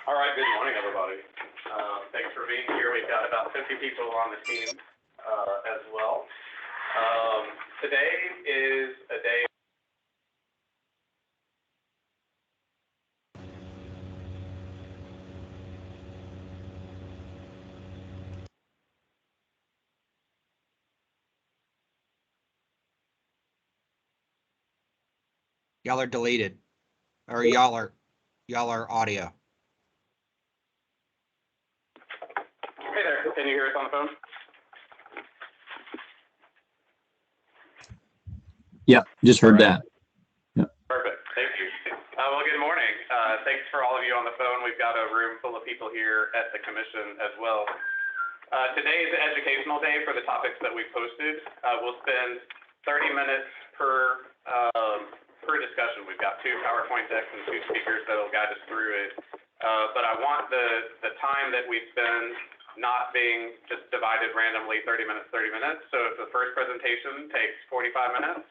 All right, good morning, everybody. Thanks for being here. We've got about 50 people on the team as well. Today is a day. Y'all are deleted, or y'all are audio. Hey there, can you hear us on the phone? Yeah, just heard that. Yeah. Perfect, thank you. Well, good morning. Thanks for all of you on the phone. We've got a room full of people here at the commission as well. Today is an educational day for the topics that we posted. We'll spend 30 minutes per discussion. We've got 2 PowerPoint decks and 2 speakers that will guide us through it. But I want the time that we spend not being just divided randomly 30 minutes, 30 minutes. So if the first presentation takes 45 minutes,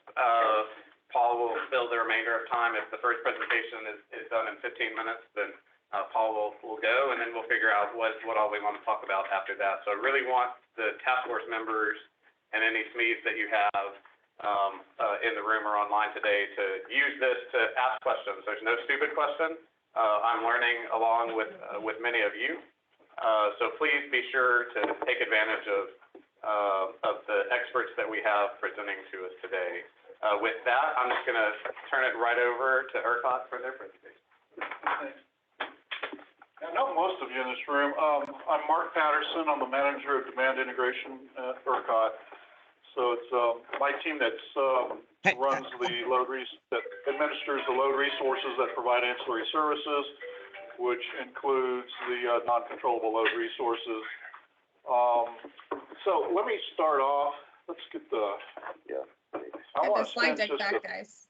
Paul will fill the remainder of time. If the first presentation is done in 15 minutes, then Paul will go, and then we'll figure out what all we want to talk about after that. So I really want the task force members and any SMEs that you have in the room or online today to use this to ask questions. There's no stupid question. I'm learning along with many of you. So please be sure to take advantage of the experts that we have presenting to us today. With that, I'm just going to turn it right over to ERCOT for their presentation. I know most of you in this room. I'm Mark Patterson. I'm the manager of demand integration at ERCOT. So it's my team that runs the that administers the load resources that provide ancillary services, which includes the non-controllable load resources. So let me start off. Let's get the get the slide deck back, guys.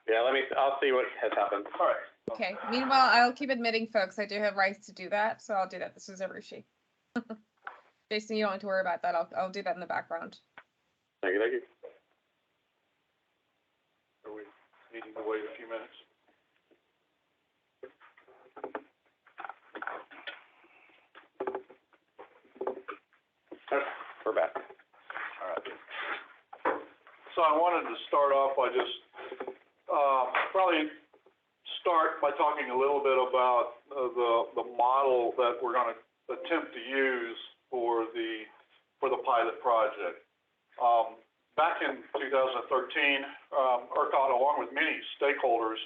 Yeah, I'll see what has happened. All right. Okay. Meanwhile, I'll keep admitting folks. I do have rights to do that, so I'll do that. This is a Rushi. Jason, you don't have to worry about that. I'll do that in the background. Thank you. Thank you. Are we needing to wait a few minutes? We're back. All right. So I wanted to start off by just probably start by talking a little bit about the model that we're going to attempt to use for the pilot project. Back in 2013, ERCOT, along with many stakeholders,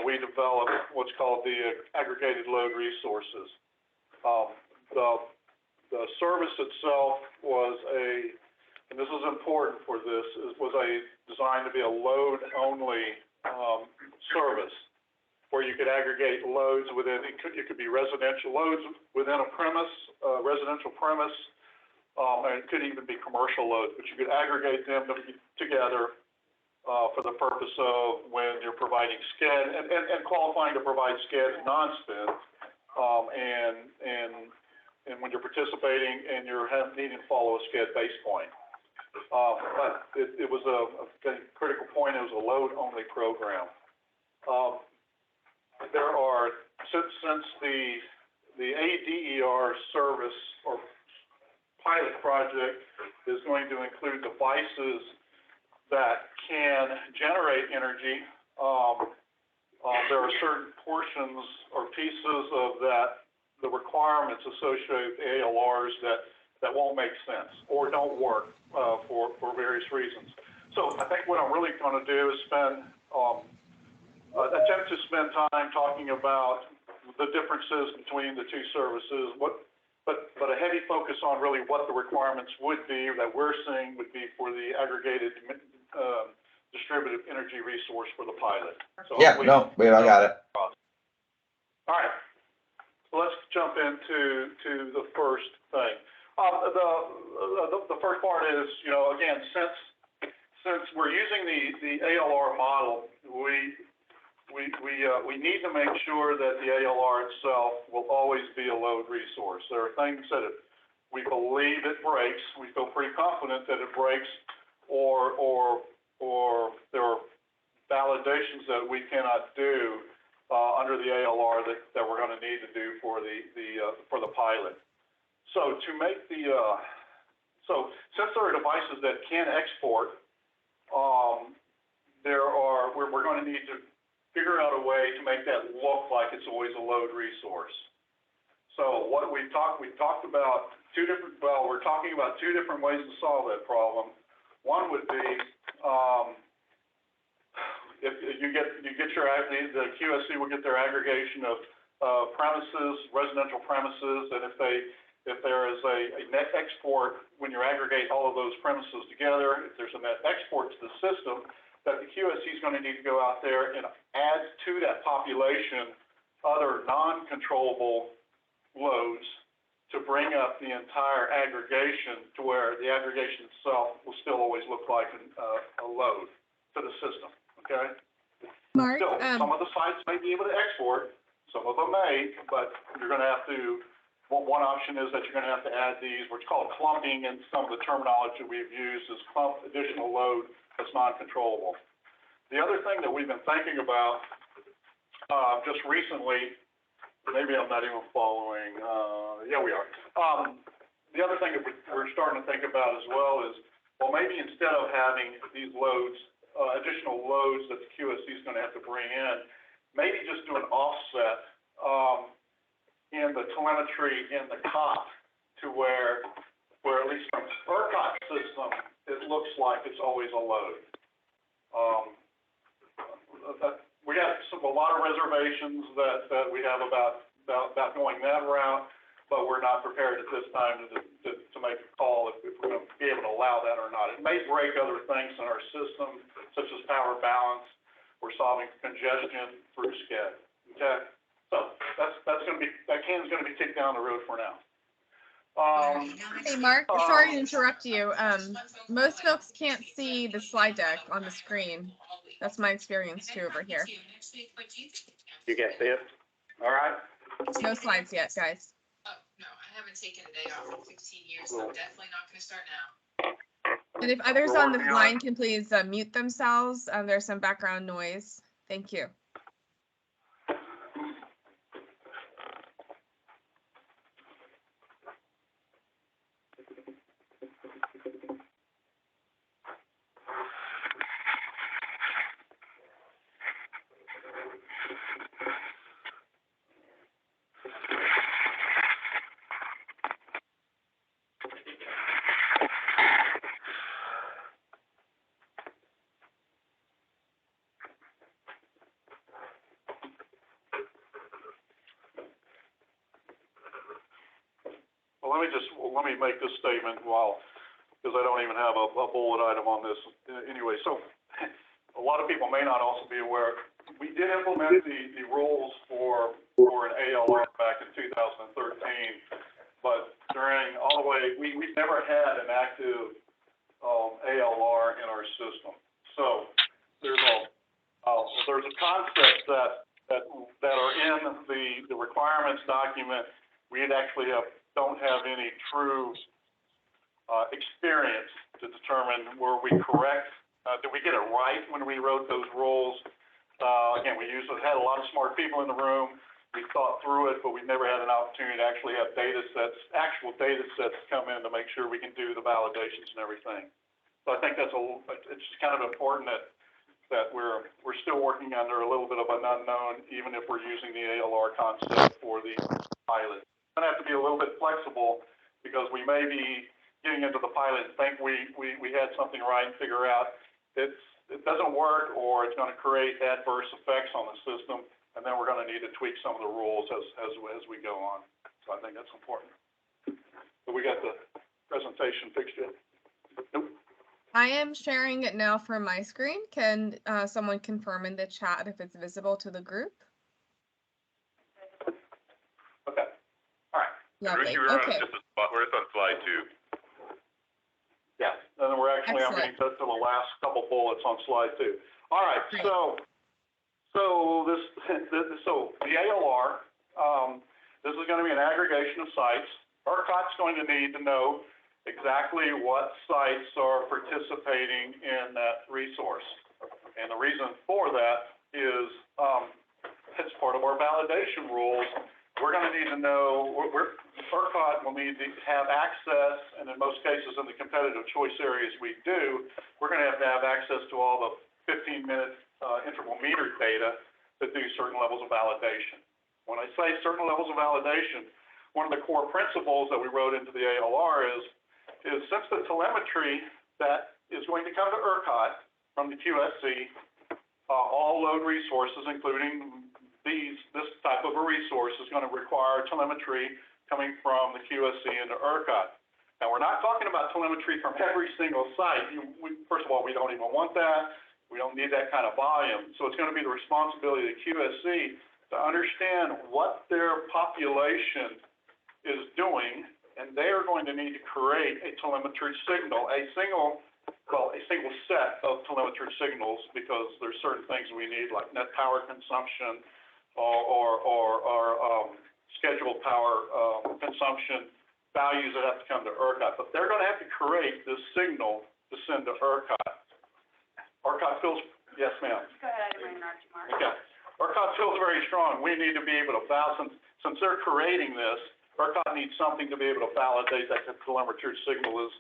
we developed what's called the aggregated load resources. The service itself was and this is important for this, was designed to be a load-only service, where you could aggregate loads within, it could be residential loads within a premise, residential premise, and it could even be commercial loads, but you could aggregate them together for the purpose of when you're providing SCED and qualifying to provide SCED and non-SCED, and when you're participating and you're needing to follow a SCED base point. But it was a critical point. It was a load-only program. There are, since the ADER service or pilot project is going to include devices that can generate energy, there are certain portions or pieces of the requirements associated with ALRs that won't make sense or don't work for various reasons. So I think what I'm really going to do is attempt to spend time talking about the differences between the two services, but a heavy focus on really what the requirements would be that we're seeing would be for the aggregated distributed energy resource for the pilot. So yeah, no, I got it. All right. So let's jump into the first thing. The first part is, again, since we're using the ALR model, we need to make sure that the ALR itself will always be a load resource. There are things that we believe it breaks. We feel pretty confident that it breaks, or there are validations that we cannot do. under the ALR that we're gonna need to do for the pilot. So to make so since there are devices that can export, we're going to need to figure out a way to make that look like it's always a load resource. So what we've talked about we're talking about two different ways to solve that problem. One would be, if you get the QSC will get their aggregation of premises, residential premises, and if there is a net export, when you aggregate all of those premises together, if there's a net export to the system, that the QSC is going to need to go out there and add to that population other non-controllable loads to bring up the entire aggregation to where the aggregation itself will still always look like a load to the system, okay? Mark, Still, some of the sites may be able to export, some of them may, but you're going to have to, one option is that you're going to have to add these, what's called clumping, and some of the terminology we've used is clump additional load that's non-controllable. The other thing that we've been thinking about just recently, maybe I'm not even following, yeah, we are. The other thing that we're starting to think about as well is, well, maybe instead of having these loads, additional loads that the QSC is going to have to bring in, maybe just do an offset in the telemetry in the COP to where at least from ERCOT system, it looks like it's always a load. We have a lot of reservations that we have about going that route, but we're not prepared at this time to make a call if we're going to be able to allow that or not. It may break other things in our system, such as power balance. We're solving congestion through SCED. Okay, so that's going to be, that can's going to be kicked down the road for now. hey, Mark, sorry to interrupt you. Most folks can't see the slide deck on the screen. That's my experience too over here. You can't see it? All right. No slides yet, guys. Oh, no, I haven't taken a day off in 15 years, so I'm definitely not gonna start now. And if others on the line can please mute themselves, there's some background noise. Thank you. Let me make this statement because I don't even have a bullet item on this anyway. So a lot of people may not also be aware, we did implement the rules for an ALR back in 2013, but during all the way, we've never had an active ALR in our system. So there's a concept that are in the requirements document. We actually don't have any true experience to determine were we correct. Did we get it right when we wrote those rules? Again, we had a lot of smart people in the room. We thought through it, but we've never had an opportunity to actually have actual data sets come in to make sure we can do the validations and everything. So I think it's kind of important that we're still working under a little bit of an unknown, even if we're using the ALR concept for the pilot. We're going to have to be a little bit flexible because we may be getting into the pilot and think we had something right and figure out it doesn't work, or it's going to create adverse effects on the system, and then we're going to need to tweak some of the rules as we go on. So I think that's important. So we got the presentation fixed yet? Nope. I am sharing it now from my screen. Can someone confirm in the chat if it's visible to the group? Okay. All right. Lovely. Richie, Okay. we're just on slide 2. Yeah, and then we're actually, I'm getting to the last couple bullets on slide 2. All right, Great. so the ALR, this is going to be an aggregation of sites. ERCOT's going to need to know exactly what sites are participating in that resource. And the reason for that is it's part of our our validation rules, we're gonna need to know, ERCOT will need to have access, and in most cases in the competitive choice areas we do, we're gonna have access to all the 15-minute interval meter data to do certain levels of validation. When I say certain levels of validation, one of the core principles that we wrote into the ALR is since the telemetry that is going to come to ERCOT from the QSC, all load resources, including this type of a resource, is going to require telemetry coming from the QSC into ERCOT. Now, we're not talking about telemetry from every single site. First of all, we don't even want that. We don't need that kind of volume. So it's going to be the responsibility of the QSC to understand what their population is doing, and they are going to need to create a telemetry signal, a single set of telemetry signals, because there's certain things we need, like net power consumption or scheduled power consumption values that have to come to ERCOT. But they're going to have to create this signal to send to ERCOT. ERCOT feels, yes, ma'am. Go ahead, I didn't interrupt you, Mark. Okay. ERCOT feels very strong. We need to be able to validate, since they're creating this, ERCOT needs something to be able to validate that the telemetry signal is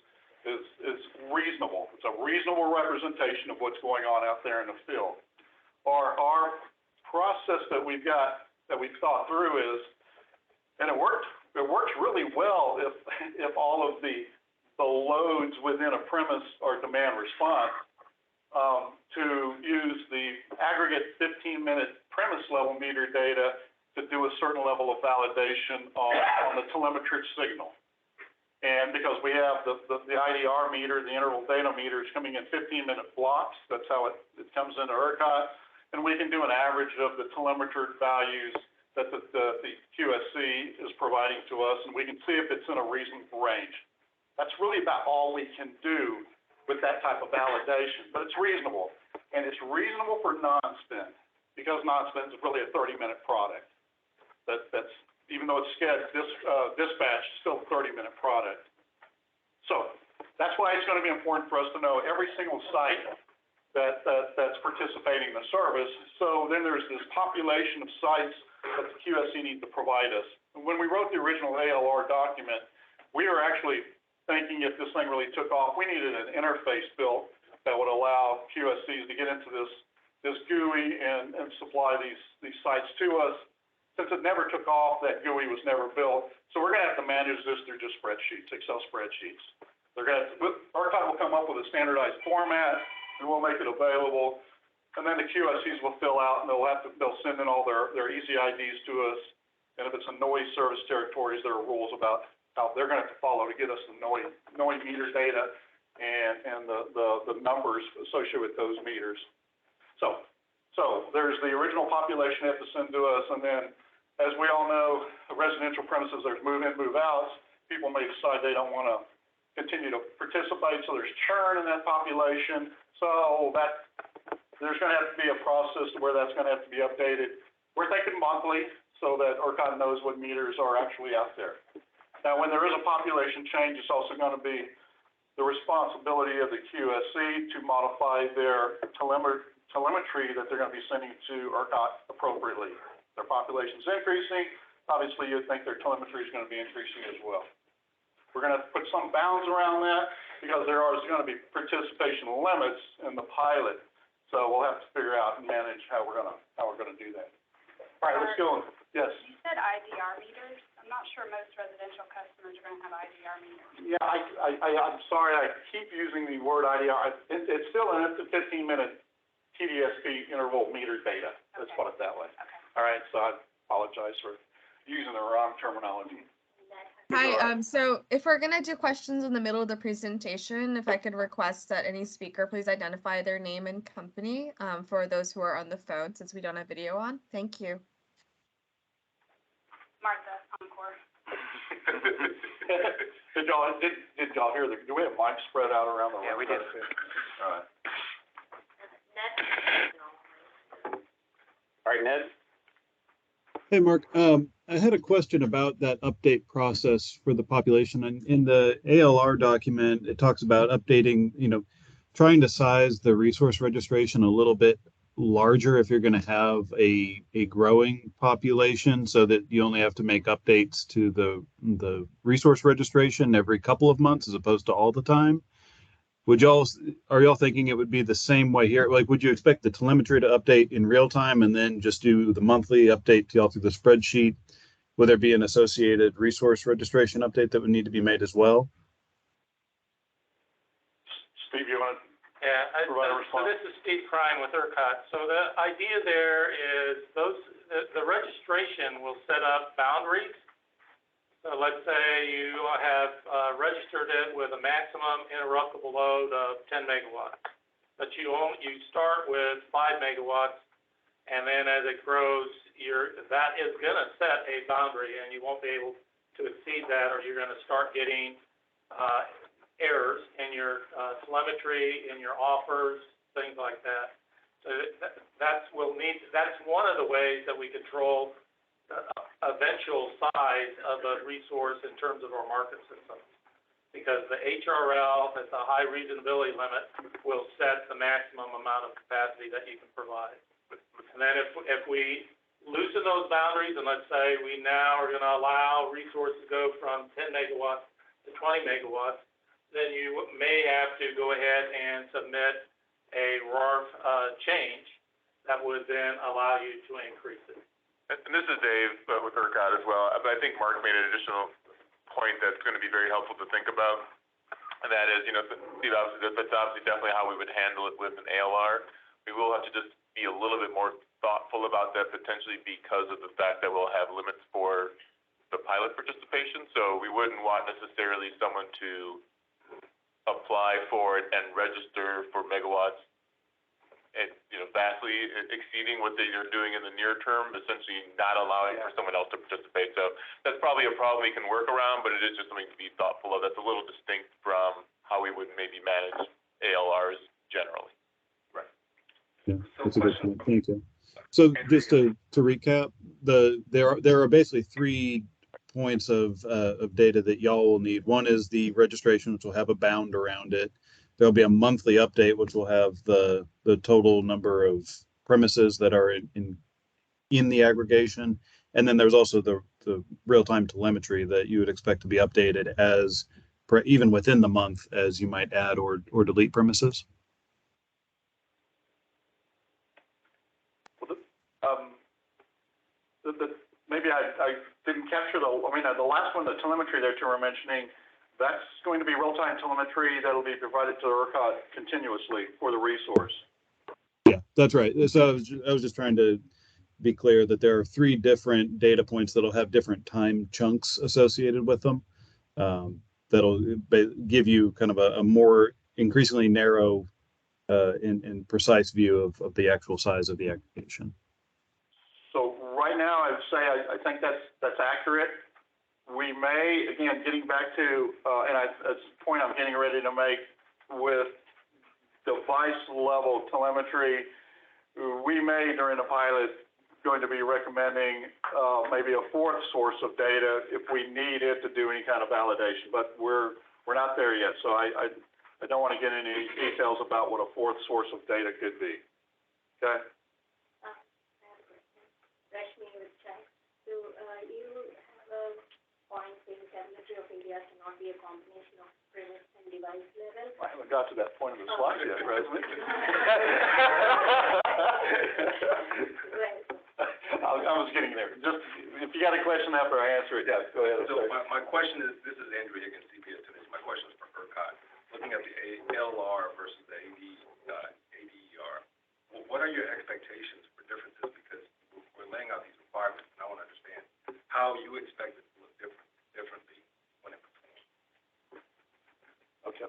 reasonable. It's a reasonable representation of what's going on out there in the field. Our process that we've got, that we've thought through is, and it works really well if all of the loads within a premise are demand response, to use the aggregate 15-minute premise level meter data to do a certain level of validation on the telemetry signal. And because we have the ADER meter, the interval data meters coming in 15-minute blocks, that's how it comes into ERCOT, and we can do an average of the telemetry values that the QSC is providing to us, and we can see if it's in a reasonable range. That's really about all we can do with that type of validation, but it's reasonable. And it's reasonable for non-spin, because non-spin is really a 30-minute product. That's even though it's dispatch, still a 30-minute product. So that's why it's going to be important for us to know every single site that's participating in the service. So then there's this population of sites that the QSC needs to provide us. When we wrote the original ALR document, we were actually thinking if this thing really took off, we needed an interface built that would allow QSCs to get into this GUI and supply these sites to us. Since it never took off, that GUI was never built. So we're going to have to manage this through just spreadsheets, Excel spreadsheets. ERCOT will come up with a standardized format, and we'll make it available. And then the QSCs will fill out, and they'll send in all their easy IDs to us. And if it's a noise service territories, there are rules about how they're going to have to follow to get us the noise meter data and the numbers associated with those meters. So there's the original population they have to send to us, and then, as we all know, the residential premises, there's move-in, move-outs. People may decide they don't want to continue to participate, so there's churn in that population. So there's going to have to be a process where that's going to have to be updated. We're thinking monthly, so that ERCOT knows what meters are actually out there. Now, when there is a population change, it's also going to be the responsibility of the QSC to modify their telemetry that they're going to be sending to ERCOT appropriately. Their population's increasing, obviously you'd think their telemetry is going to be increasing as well. We're going to put some bounds around that because there are going to be participation limits in the pilot. So we'll have to figure out and manage how we're going to do that. All right, let's go. Yes. You said IDR meters. I'm not sure most residential customers are going to have IDR meters. Yeah, I'm sorry. I keep using the word IDR. It's still an 15-minute TDSP interval meter data. Let's put it that way. Okay. All right. So I apologize for using the wrong terminology. Hi, so if we're gonna do questions in the middle of the presentation, if I could request that any speaker please identify their name and company for those who are on the phone, since we don't have video on. Thank you. Martha, Encore. Did y'all hear do we have mics spread out around the room? Yeah, we did. All right. All right, Ned. Hey, Mark. I had a question about that update process for the population. And in the ALR document, it talks about updating, trying to size the resource registration a little bit larger if you're going to have a growing population, so that you only have to make updates to the resource registration every couple of months as opposed to all the time? Are y'all thinking it would be the same way here? Like, would you expect the telemetry to update in real time and then just do the monthly update to y'all through the spreadsheet? Would there be an associated resource registration update that would need to be made as well? Steve, you want to Yeah, provide a so response? this is Steve Prime with ERCOT. So the idea there is the registration will set up boundaries. So let's say you have registered it with a maximum interruptible load of 10 megawatts, but you start with 5 megawatts, and then as it grows, that is going to set a boundary, and you won't be able to exceed that, or you're going to start getting errors in your telemetry, in your offers, things like that. So that's one of the ways that we control the eventual size of a resource in terms of our market system. Because the HRL at the high reasonability limit will set the maximum amount of capacity that you can provide. And then if we loosen those boundaries, and let's say we now are going to allow resources to go from 10 megawatts to 20 megawatts, then you may have to go ahead and submit a RARF change that would then allow you to increase it. And this is Dave with ERCOT as well. But I think Mark made an additional point that's going to be very helpful to think about. And that is, that's obviously definitely how we would handle it with an ALR. We will have to just be a little bit more thoughtful about that, potentially because of the fact that we'll have limits for the pilot participation. So we wouldn't want necessarily someone to apply for it and register for megawatts and, vastly exceeding what they are doing in the near term, essentially not allowing for someone else to participate. So that's probably a problem we can work around, but it is just something to be thoughtful of. That's a little distinct from how we would maybe manage ALRs generally. Right. Yeah, that's a good point. Thank you. So just to recap, there are basically 3 points of data that y'all will need. One is the registration, which will have a bound around it. There'll be a monthly update, which will have the total number of premises that are in the aggregation. And then there's also the real-time telemetry that you would expect to be updated as even within the month as you might add or delete premises. Maybe I didn't capture the last one, the telemetry that you were mentioning. That's going to be real-time telemetry that'll be provided to ERCOT continuously for the resource. Yeah, that's right. So I was just trying to be clear that there are 3 different data points that'll have different time chunks associated with them. That'll give you kind of a more increasingly narrow and precise view of the actual size of the aggregation. So right now, I would say I think that's accurate. We may, again, getting back to, that's the point I'm getting ready to make with device level telemetry, we may, during the pilot, going to be recommending maybe a 4th source of data if we need it to do any kind of validation, but we're not there yet. So I don't want to get into any details about what a 4th source of data could be. Okay? Rashmi with Chuck. So you have a point saying telemetry of India cannot be a combination of premise and device level. I haven't got to that point of the slide yet, Rashmi. I was getting there. Just if you got a question after I answer it, yeah, go ahead. So my question is, this is Andrew Higgins, CPS Tennis. My question is for ERCOT. Looking at the ALR versus the ADER, what are your expectations for differences? Because we're laying out these requirements, and I want to understand how you expect it to look differently when it performs. Okay.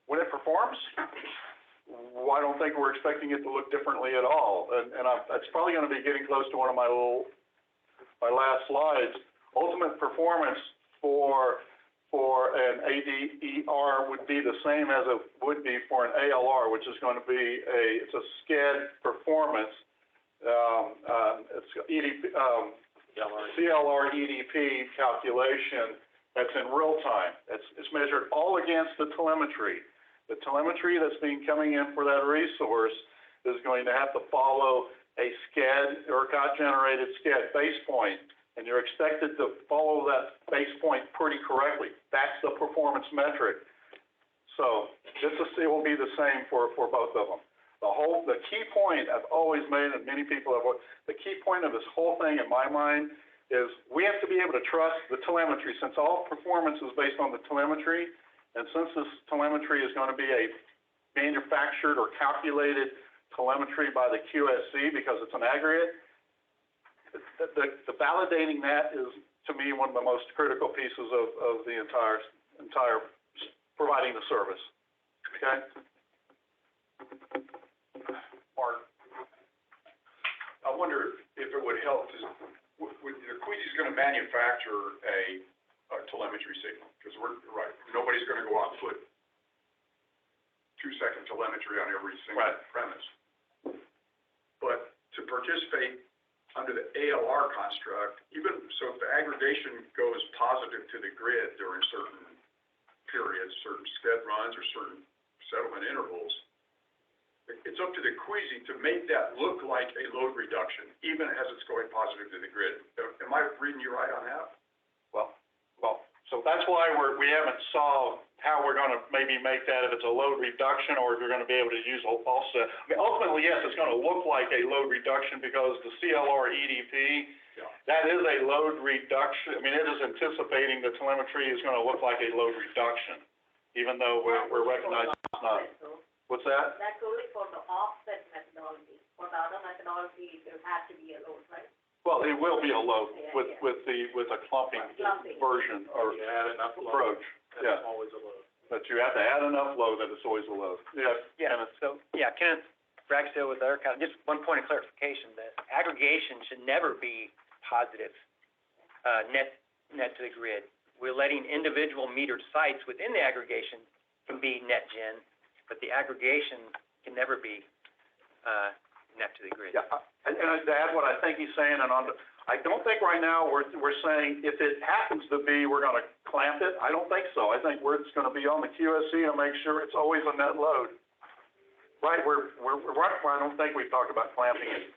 When it performs, I don't think we're expecting it to look differently at all. And it's probably going to be getting close to one of my last slides. Ultimate performance for an ADER would be the same as it would be for an ALR, which is going to be it's a SCED performance. It's EDP, CLR EDP calculation that's in real time. It's measured all against the telemetry. The telemetry that's coming in for that resource is going to have to follow a SCAD, ERCOT-generated SCAD base point, and you're expected to follow that base point pretty correctly. That's the performance metric. So it will be the same for both of them. The key point I've always made, and many people have, the key point of this whole thing in my mind is we have to be able to trust the telemetry, since all performance is based on the telemetry, and since this telemetry is going to be a manufactured or calculated telemetry by the QSC because it's an aggregate, the validating that is, to me, one of the most critical pieces of the entire providing the service. Okay? Mark, I wonder if it would help to, the Queasy's gonna manufacture a telemetry signal, because we're, right, nobody's gonna go out and put 2-second telemetry on every single premise. But to participate under the ALR construct, even, so if the aggregation goes positive to the grid during certain periods, certain sched runs or certain settlement intervals, it's up to the Queasy to make that look like a load reduction, even as it's going positive to the grid. Am I reading you right on that? Well, so that's why we haven't solved how we're going to maybe make that, if it's a load reduction or if you're going to be able to use offset. I mean, ultimately, yes, it's going to look like a load reduction because the CLR EDP, that is a load reduction. I mean, it is anticipating the telemetry is going to look like a load reduction, even though we're recognizing it's not. What's that? That's only for the offset methodology. For the other methodology, there has to be a load, right? Well, it will be a load with a clumping version or approach. That's always a load. But you have to add enough load that it's always a load. Yeah. Kenneth Ragsdale with ERCOT. Just one point of clarification, that aggregation should never be positive, net to the grid. We're letting individual metered sites within the aggregation can be net gen, but the aggregation can never be, net to the grid. Yeah, and to add what I think he's saying, I don't think right now we're saying if it happens to be, we're going to clamp it. I don't think so. I think it's going to be on the QSC to make sure it's always a net load. Right? I don't think we've talked about clamping it.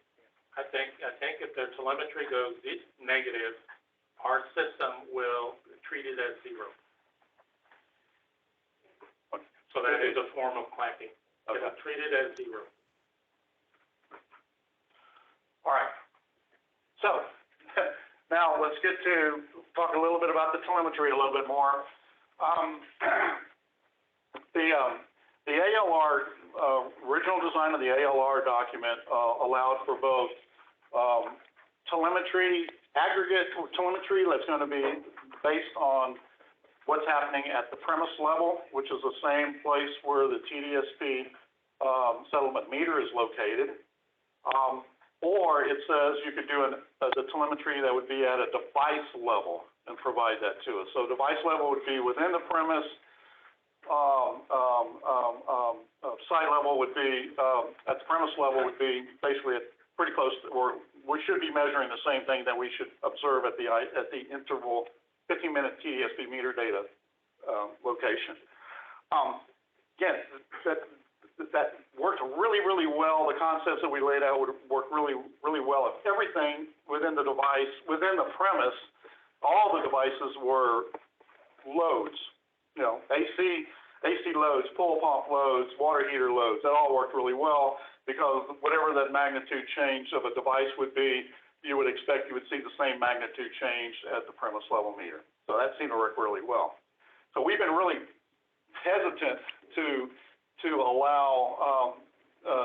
I think if their telemetry goes negative, our system will treat it as zero. So that is a form of clamping. Okay. It'll treat it as zero. All right. So now let's get to talk a little bit about the telemetry a little bit more. The ALR, original design of the ALR document allowed for both telemetry, aggregate telemetry that's going to be based on what's happening at the premise level, which is the same place where the TDSP settlement meter is located. Or it says you could do the telemetry that would be at a device level and provide that to us. So device level would be within the premise. Site level would be, at the premise level would be basically pretty close to, or we should be measuring the same thing that we should observe at the interval 15-minute TDSP meter data location. Again, that worked really, really well. The concepts that we laid out would work really, really well if everything within the device, within the premise, all the devices were loads. You know, AC loads, pool pump loads, water heater loads, that all worked really well because whatever that magnitude change of a device would be, you would expect you would see the same magnitude change at the premise level meter. So that seemed to work really well. So we've been really hesitant to allow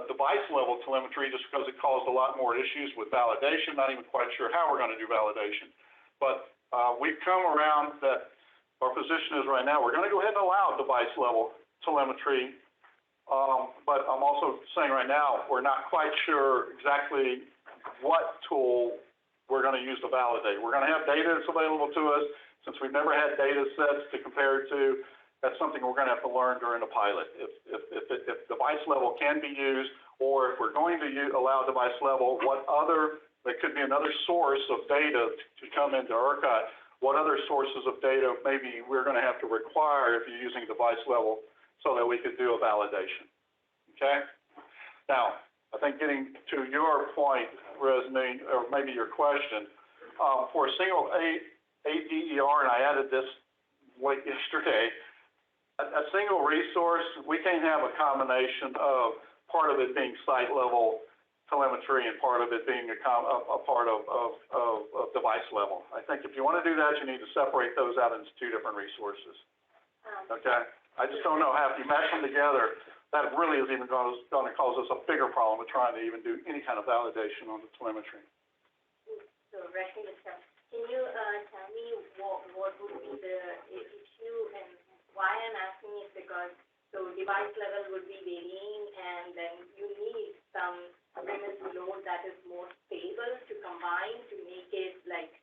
device level telemetry just because it caused a lot more issues with validation. Not even quite sure how we're going to do validation. But we've come around that our position is right now, we're going to go ahead and allow device level telemetry. But I'm also saying right now, we're not quite sure exactly what tool we're going to use to validate. We're going to have data that's available to us. Since we've never had data sets to compare to, that's something we're going to have to learn during the pilot. If device level can be used, or if we're going to allow device level, there could be another source of data to come into ERCOT. What other sources of data maybe we're going to have to require if you're using device level so that we could do a validation, okay? Now, I think getting to your point, Resme, or maybe your question, for a single ADER, and I added this late yesterday, a single resource, we can't have a combination of part of it being site level telemetry and part of it being a part of device level. I think if you want to do that, you need to separate those out into two different resources. Okay? I just don't know how, if you mash them together, that really is even going to cause us a bigger problem with trying to even do any kind of validation on the telemetry. So, Rashmi, can you tell me what would be the issue, and why I'm asking is because so device level would be varying, and then you need some premise load that is more stable to combine to make it like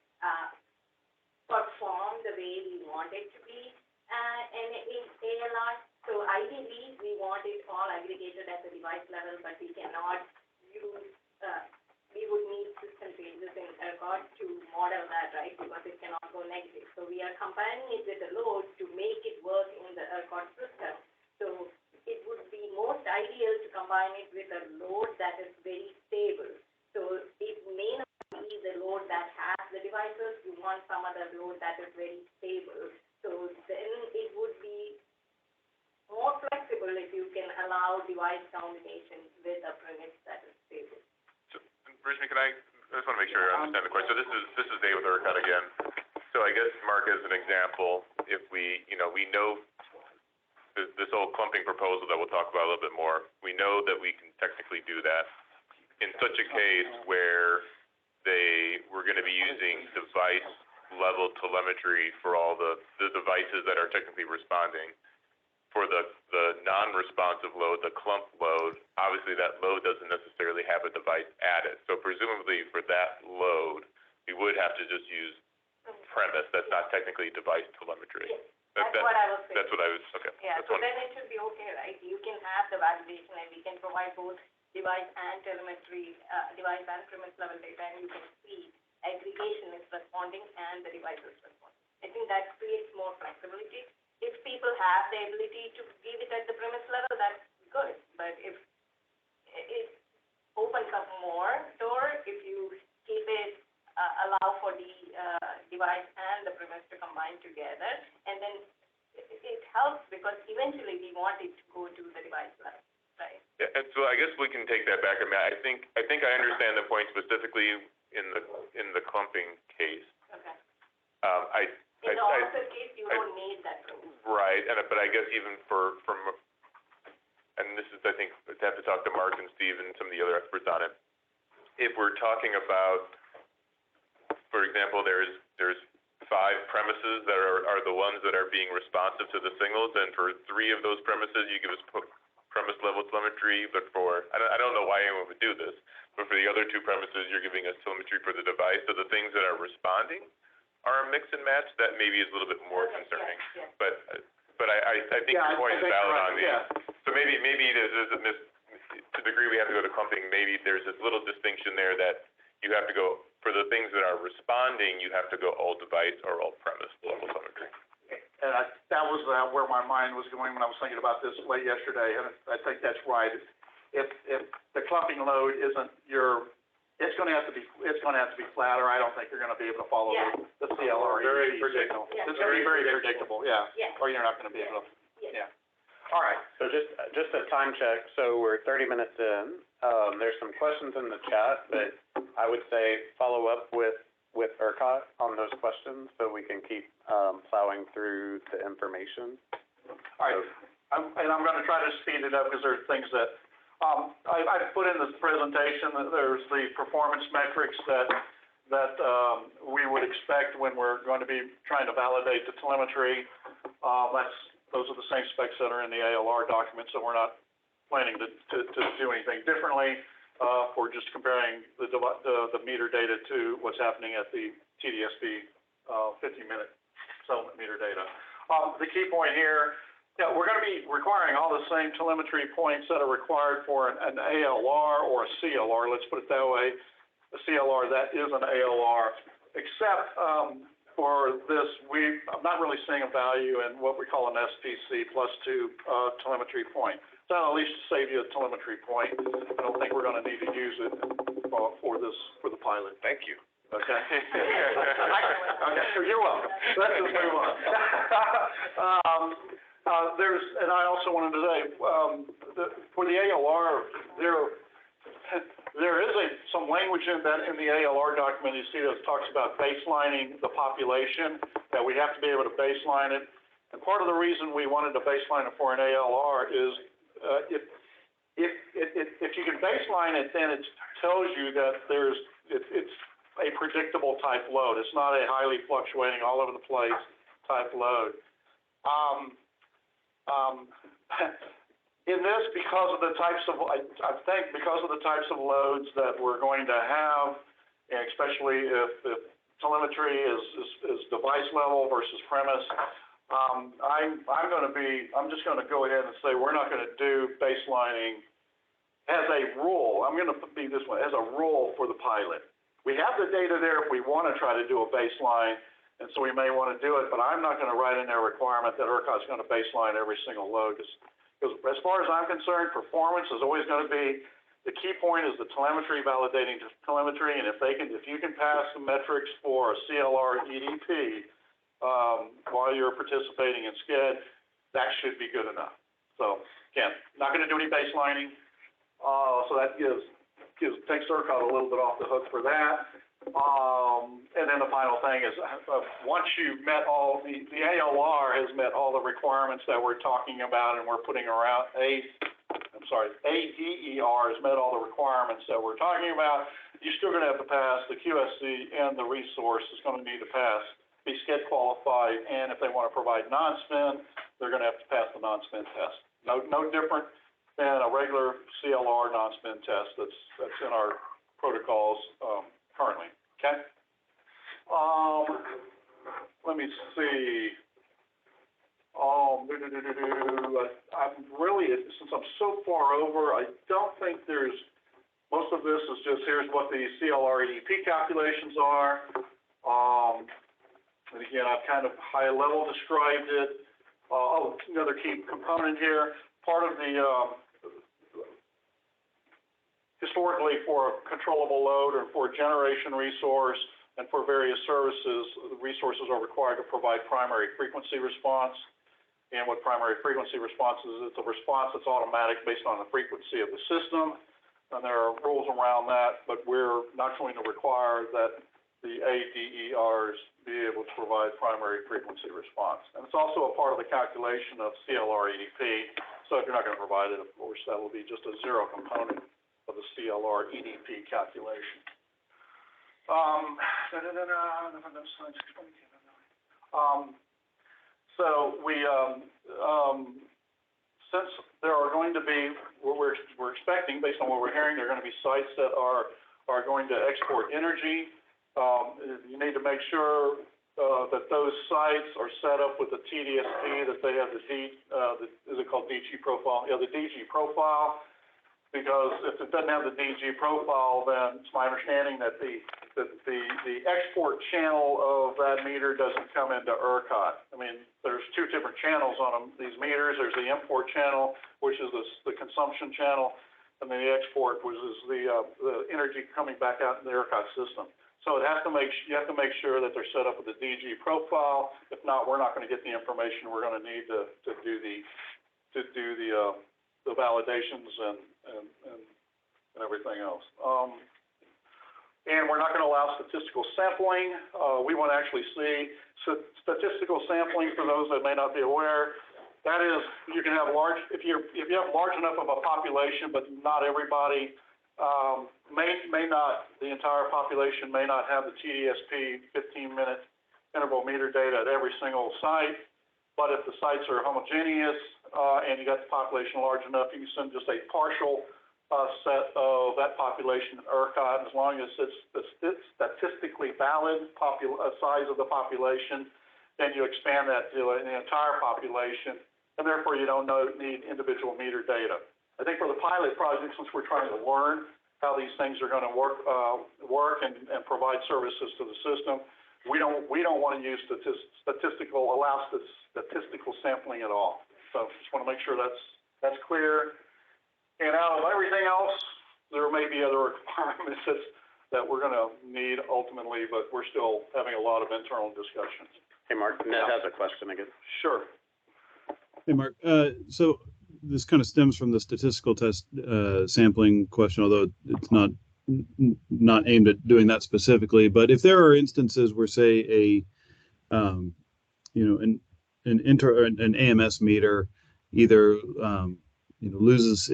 perform the way we want it to be, and in ALR. So ideally, we want it all aggregated at the device level, but we cannot use, we would need system changes in ERCOT to model that, right? Because it cannot go negative. So we are combining it with the load to make it work in the ERCOT system. So it would be most ideal to combine it with a load that is very stable. So it may not be the load that has the devices. You want some other load that is very stable. So then it would be more flexible if you can allow device combinations with a premise that is stable. So, Rishmi, I just want to make sure I understand the question. So this is Dave with ERCOT again. So I guess, Mark, as an example, if we know this whole clumping proposal that we'll talk about a little bit more, we know that we can technically do that. In such a case where we're going to be using device level telemetry for all the devices that are technically responding. For the non-responsive load, the clump load, obviously that load doesn't necessarily have a device added. So presumably for that load, we would have to just use premise. That's not technically device telemetry. Yes, that's what I was saying. That's what I was, okay. Yeah, so then it should be okay, right? You can have the validation and we can provide both device and telemetry, device and premise level data, and you can see aggregation is responding and the device is responding. I think that creates more flexibility. If people have the ability to give it at the premise level, that's good. But if it opens up more door, if you keep it, allow for the device and the premise to combine together, and then it helps because eventually we want it to go to the device level, right? Yeah, and so I guess we can take that back. I mean, I think I understand the point specifically in the clumping case. Okay. In the opposite case, you don't need that premise. Right, but I guess even and this is, I think, I have to talk to Mark and Steve and some of the other experts on it. If we're talking about, for example, there's 5 premises that are the ones that are being responsive to the signals, and for 3 of those premises, you give us premise level telemetry, but I don't know why anyone would do this, but for the other 2 premises, you're giving us telemetry for the device. So the things that are responding are a mix and match. That maybe is a little bit more concerning. Yes. But I think your point is valid on these. Yeah. So maybe there's to the degree we have to go to clumping, maybe there's this little distinction there that you have to go, for the things that are responding, you have to go all device or all premise level telemetry. And that was where my mind was going when I was thinking about this late yesterday, and I think that's right. If the clumping load isn't it's going to have to be flatter. I don't think you're going to be able to follow the CLR. Very predictable. Yeah. It's going to be very predictable, yeah. Yes. Or you're not going to be able to, Yes. yeah. All right. So just a time check, so we're 30 minutes in. There's some questions in the chat, but I would say follow up with ERCOT on those questions so we can keep plowing through the information. All right. I'm going to try to speed it up because there are things that I put in this presentation that there's the performance metrics that we would expect when we're going to be trying to validate the telemetry. Those are the same specs that are in the ALR document, so we're not planning to do anything differently. We're just comparing the meter data to what's happening at the TDSB 50-minute settlement meter data. The key point here, we're going to be requiring all the same telemetry points that are required for an ALR or a CLR. Let's put it that way. A CLR that is an ALR, except for this, I'm not really seeing a value in what we call an SPC plus 2 telemetry point. That'll at least save you a telemetry point. I don't think we're gonna need to use it for the pilot. Thank you. Okay. Okay, you're welcome. Let's just move on. And I also wanted to say, for the ALR, there is some language in the ALR document, you see that talks about baselining the population, that we have to be able to baseline it. And part of the reason we wanted to baseline it for an ALR is, if you can baseline it, then it tells you that it's a predictable type load. It's not a highly fluctuating, all over the place type load. In this, because of the types of, I think because of the types of loads that we're going to have, and especially if telemetry is device level versus premise, I'm just gonna go ahead and say we're not gonna do baselining as a rule. I'm gonna be this way, as a rule for the pilot. We have the data there if we wanna try to do a baseline, and so we may wanna do it, but I'm not gonna write in there a requirement that ERCOT's gonna baseline every single load. Because as far as I'm concerned, performance is always going to be, the key point is the telemetry, validating telemetry, and if you can pass the metrics for a CLR EDP while you're participating in SCED, that should be good enough. So again, not going to do any baselining, so that takes ERCOT a little bit off the hook for that. And then the final thing is, once you've met all, the ALR has met all the requirements that we're talking about, and we're putting around ADER has met all the requirements that we're talking about, you're still gonna have to pass the QSC, and the resource is gonna need to be SCED qualified, and if they wanna provide non-spin, they're gonna have to pass the non-spin test. No different than a regular CLR non-spin test that's in our protocols, currently, okay? Let me see. I'm really, since I'm so far over, I don't think most of this is just, here's what the CLR EDP calculations are. And again, I've kind of high level described it. Another key component here, part of the, historically, for a controllable load or for a generation resource and for various services, the resources are required to provide primary frequency response. And what primary frequency response is, it's a response that's automatic based on the frequency of the system. And there are rules around that, but we're not going to require that the ADERs be able to provide primary frequency response. And it's also a part of the calculation of CLR EDP. So if you're not going to provide it, of course, that will be just a zero component of the CLR EDP calculation. So we, since there are going to be, we're expecting, based on what we're hearing, there are going to be sites that are going to export energy. You need to make sure that those sites are set up with the TDSP, that they have is it called DG profile? Yeah, the DG profile. Because if it doesn't have the DG profile, then it's my understanding that the export channel of that meter doesn't come into ERCOT. I mean, there's two different channels on them, these meters. There's the import channel, which is the consumption channel, and then the export, which is the energy coming back out in the ERCOT system. So you have to make sure that they're set up with the DG profile. If not, we're not going to get the information we're going to need to do the validations and everything else. And we're not going to allow statistical sampling. We want to actually see statistical sampling. For those that may not be aware, that is, you can have if you have large enough of a population, but not everybody, the entire population may not have the TDSP 15-minute interval meter data at every single site. But if the sites are homogeneous, and you got the population large enough, you can send just a partial set of that population to ERCOT, as long as it's statistically valid size of the population, then you expand that to the entire population, and therefore you don't need individual meter data. I think for the pilot project, since we're trying to learn how these things are going to work and provide services to the system, we don't want to use statistical sampling at all. So just want to make sure that's clear. And out of everything else, there may be other requirements that we're going to need ultimately, but we're still having a lot of internal discussions. Hey, Mark, Ned has a question again. Sure. Hey, Mark. So this kind of stems from the statistical test sampling question, although it's not aimed at doing that specifically. But if there are instances where, say, an AMS meter either loses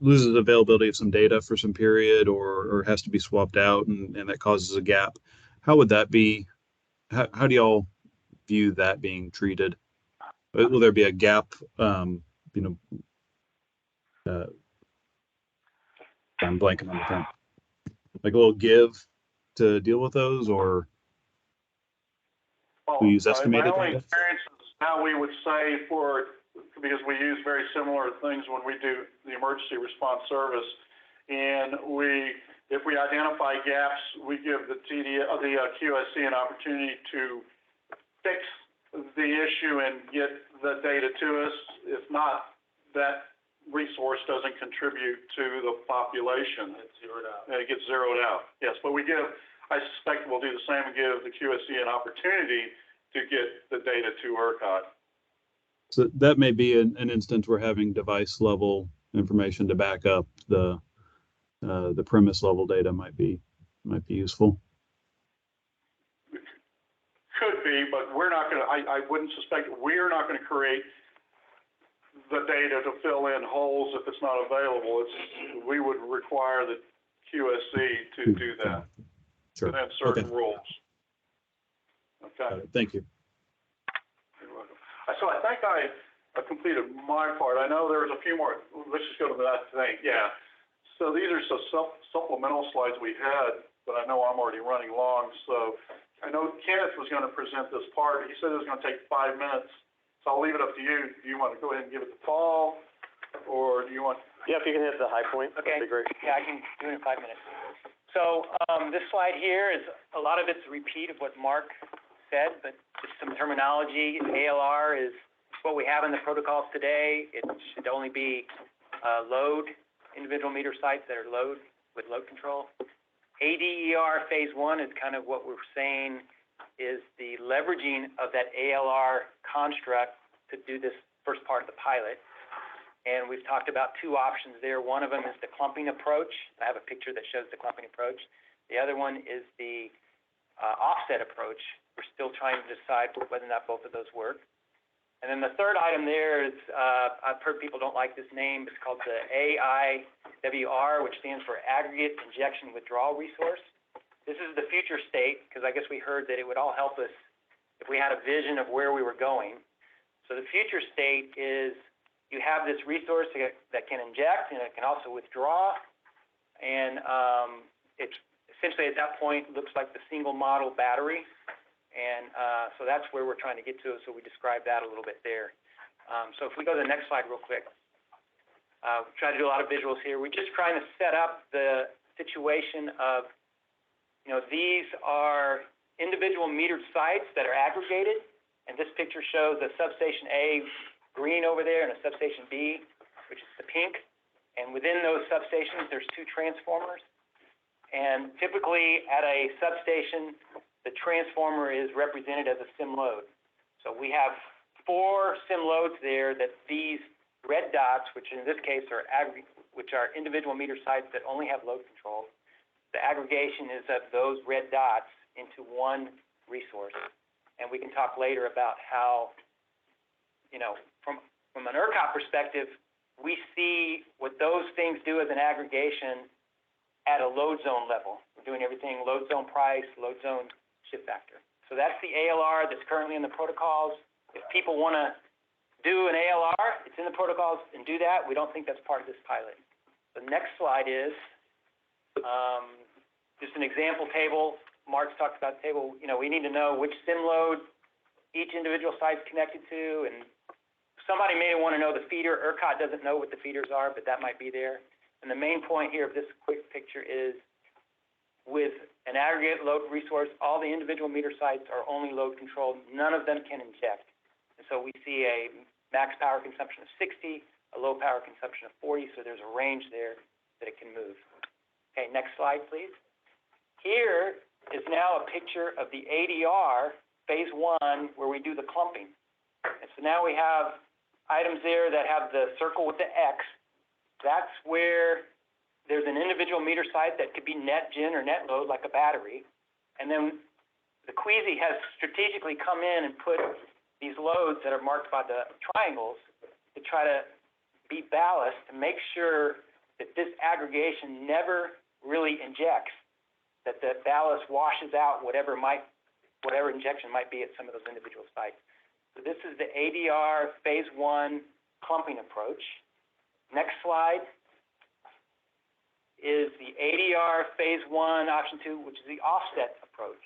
availability of some data for some period, or has to be swapped out, and that causes a gap, how would that be? How do y'all view that being treated? Will there be a gap? I'm blanking on the term. Like a little give to deal with those, or we use estimated my only data? experience is how we would say because we use very similar things when we do the emergency response service, and if we identify gaps, we give the QSC an opportunity to fix the issue and get the data to us. If not, that resource doesn't contribute to the population. It's zeroed out. It gets zeroed out. Yes, but I suspect we'll do the same and give the QSC an opportunity to get the data to ERCOT. So that may be an instance where having device level information to back up the premise level data might be useful. Could be, but we're not going to, I wouldn't suspect, we're not going to create the data to fill in holes if it's not available. We would require the QSC to do that. Sure. Within certain rules. Okay. Thank you. You're welcome. So I think I completed my part. I know there's a few more. Let's just go to that thing. Yeah. So these are some supplemental slides we had, but I know I'm already running long. So I know Kenneth was going to present this part. He said it was going to take 5 minutes. So I'll leave it up to you. Do you want to go ahead and give it to Paul, or do you want? Yeah, if you can hit the high point, Okay. that'd be great. Yeah, I can do it in 5 minutes. So, this slide here is, a lot of it's a repeat of what Mark said, but just some terminology. ALR is what we have in the protocols today. It should only be, individual meter sites that are with load control. ADER phase 1 is kind of what we're saying is the leveraging of that ALR construct to do this first part of the pilot. And we've talked about two options there. One of them is the clumping approach. I have a picture that shows the clumping approach. The other one is the offset approach. We're still trying to decide whether or not both of those work. And then the third item there is, I've heard people don't like this name. It's called the AIWR, which stands for Aggregate Injection Withdrawal Resource. This is the future state, because I guess we heard that it would all help us if we had a vision of where we were going. So the future state is you have this resource that can inject, and it can also withdraw. And it's essentially at that point looks like the single model battery. And so that's where we're trying to get to. So we described that a little bit there. So if we go to the next slide real quick. Try to do a lot of visuals here. We're just trying to set up the situation of, these are individual metered sites that are aggregated. And this picture shows a substation A, green over there, and a substation B, which is the pink. And within those substations, there's two transformers. And typically at a substation, the transformer is represented as a sim load. So we have 4 sim loads there that these red dots, which in this case are individual meter sites that only have load control. The aggregation is of those red dots into one resource. And we can talk later about how, from an ERCOT perspective, we see what those things do as an aggregation at a load zone level. We're doing everything load zone price, load zone shift factor. So that's the ALR that's currently in the protocols. If people want to do an ALR, it's in the protocols and do that. We don't think that's part of this pilot. The next slide is just an example table. Mark's talked about the table. We need to know which sim load each individual site's connected to, and somebody may want to know the feeder. ERCOT doesn't know what the feeders are, but that might be there. And the main point here of this quick picture is with an aggregate load resource, all the individual meter sites are only load controlled. None of them can inject. And so we see a max power consumption of 60, a low power consumption of 40, so there's a range there that it can move. Okay, next slide, please. Here is now a picture of the ADR phase 1 where we do the clumping. And so now we have items there that have the circle with the X. That's where there's an individual meter site that could be net gen or net load, like a battery. And then the Queasy has strategically come in and put these loads that are marked by the triangles to try to be ballast to make sure that this aggregation never really injects, that the ballast washes out whatever injection might be at some of those individual sites. So this is the ADR phase 1 clumping approach. Next slide is the ADR phase 1 option 2, which is the offset approach.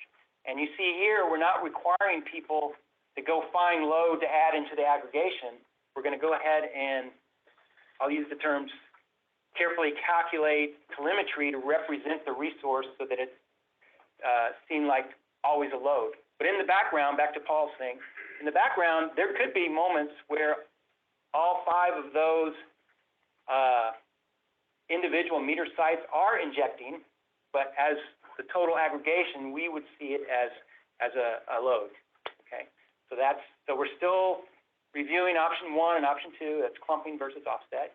And you see here, we're not requiring people to go find load to add into the aggregation. We're going to go ahead and, I'll use the terms, carefully calculate telemetry to represent the resource so that it seemed like always a load. But in the background, back to Paul's thing, in the background, there could be moments where all 5 of those individual meter sites are injecting, but as the total aggregation, we would see it as a load. Okay, so we're still reviewing option 1 and option 2. That's clumping versus offset.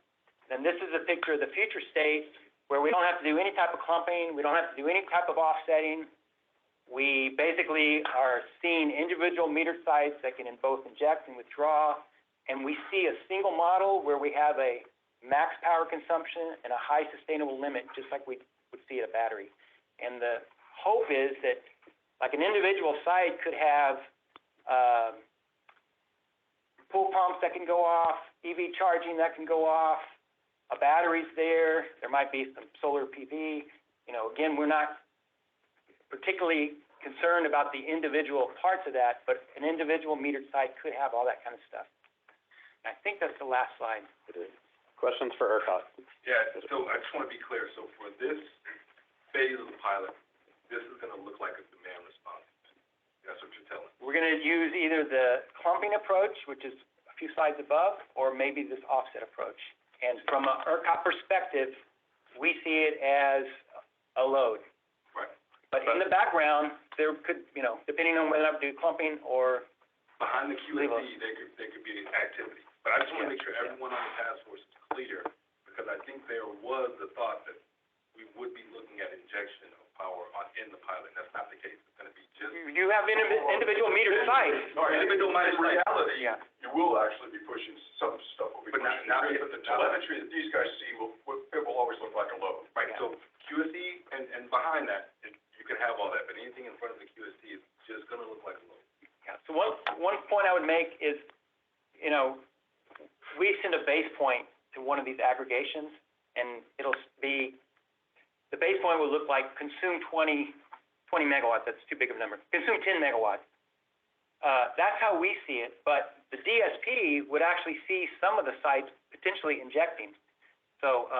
Then this is a picture of the future state where we don't have to do any type of clumping. We don't have to do any type of offsetting. We basically are seeing individual meter sites that can both inject and withdraw, and we see a single model where we have a max power consumption and a high sustainable limit, just like we would see at a battery. And the hope is that, like, an individual site could have pool pumps that can go off, EV charging that can go off, a battery's there, there might be some solar PV. You know, again, we're not particularly concerned about the individual parts of that, but an individual metered site could have all that kind of stuff. And I think that's the last slide. It is. Questions for ERCOT? Yeah, so I just want to be clear. So for this phase of the pilot, this is going to look like a demand response. That's what you're telling me. We're going to use either the clumping approach, which is a few slides above, or maybe this offset approach. And from an ERCOT perspective, we see it as a load. Right. But in the background, there could, you know, depending on whether I do clumping or behind the QSE, there could be activity. But I just want to make sure everyone on the task force is clear, because I think there was the thought that we would be looking at injection of power in the pilot. That's not the case. It's going to be just... You have individual meter sites. No, individual meter sites. In reality, You will actually be pushing some stuff. but the telemetry that these guys see it will always look like a load. Right, so QSE and behind that, you can have all that, but anything in front of the QSE is just going to look like a load. Yeah, so one point I would make is, you know, we send a base point to one of these aggregations, and it'll be, the base point will look like consume 20 megawatts. That's too big of a number. Consume 10 megawatts. That's how we see it, but the DSP would actually see some of the sites potentially injecting. So,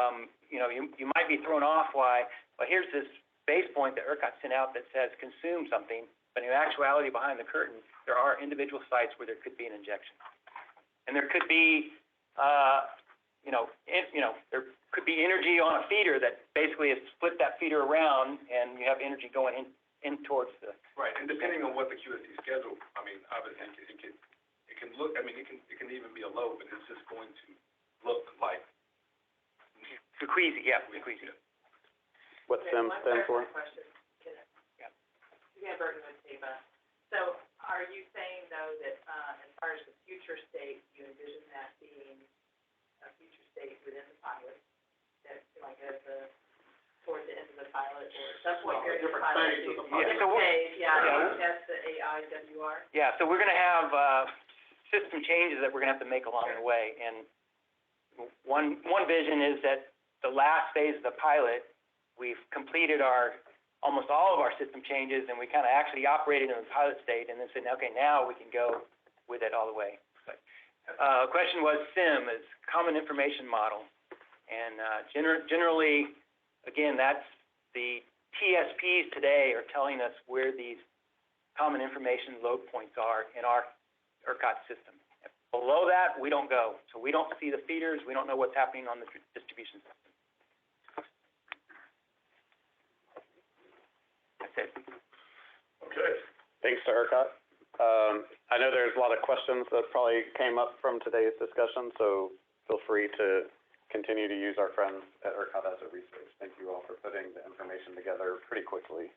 you know, you might be thrown off why, well, here's this base point that ERCOT sent out that says consume something, but in actuality, behind the curtain, there are individual sites where there could be an injection. And there could be, there could be energy on a feeder that basically has split that feeder around, and you have energy going in towards the... Right, and depending on what the QSE schedule, I mean, obviously, it can look, I mean, it can even be a load, but it's just going to look like... The Queasy, yeah, the Queasy. What SIM stands for? Yeah, Burton with SEBA. So are you saying, though, that, as far as the future state, you envision that being a future state within the pilot? That, like, towards the end of the pilot, or some point during the pilot? That's the AIWR? Yeah, so we're gonna have, system changes that we're gonna have to make along the way. And one vision is that the last phase of the pilot, we've completed almost all of our system changes, and we kind of actually operated in the pilot state, and then said, okay, now we can go with it all the way. But, question was SIM, is Common Information Model, and generally, again, that's the TSPs today are telling us where these common information load points are in our ERCOT system. Below that, we don't go. So we don't see the feeders. We don't know what's happening on the distribution system. That's it. Okay. Thanks to ERCOT. I know there's a lot of questions that probably came up from today's discussion, so feel free to continue to use our friends at ERCOT as a resource. Thank you all for putting the information together pretty quickly.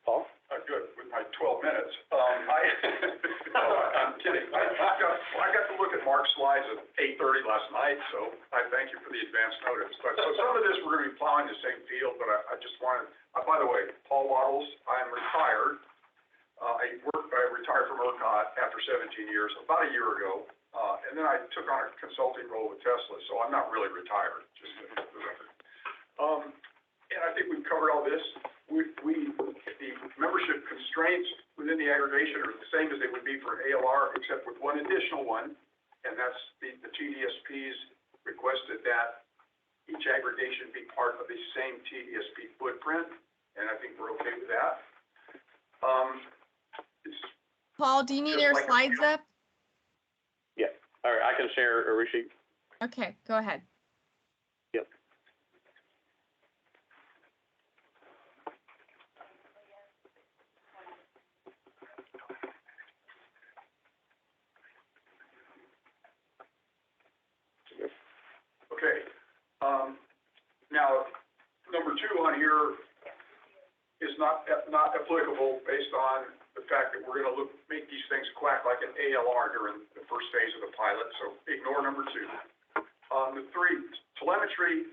Paul? Good, with my 12 minutes. I'm kidding. I got to look at Mark's slides at 8:30 last night, so I thank you for the advance notice. But, so some of this, we're gonna be plowing the same field, but I just wanted, by the way, Paul Waddles, I am retired. I retired from ERCOT after 17 years, about a year ago. And then I took on a consulting role with Tesla, so I'm not really retired, just for the record. And I think we've covered all this. The membership constraints within the aggregation are the same as they would be for ALR, except with one additional one, and that's the TDSPs requested that each aggregation be part of the same TDSP footprint, and I think we're okay with that. Paul, do you need your slides up? Yeah. All right, I can share a sheet. Okay, go ahead. Yep. Okay. Now, number 2 on here is not applicable based on the fact that we're going to make these things quack like an ALR during the first phase of the pilot. So ignore number 2. The 3, telemetry.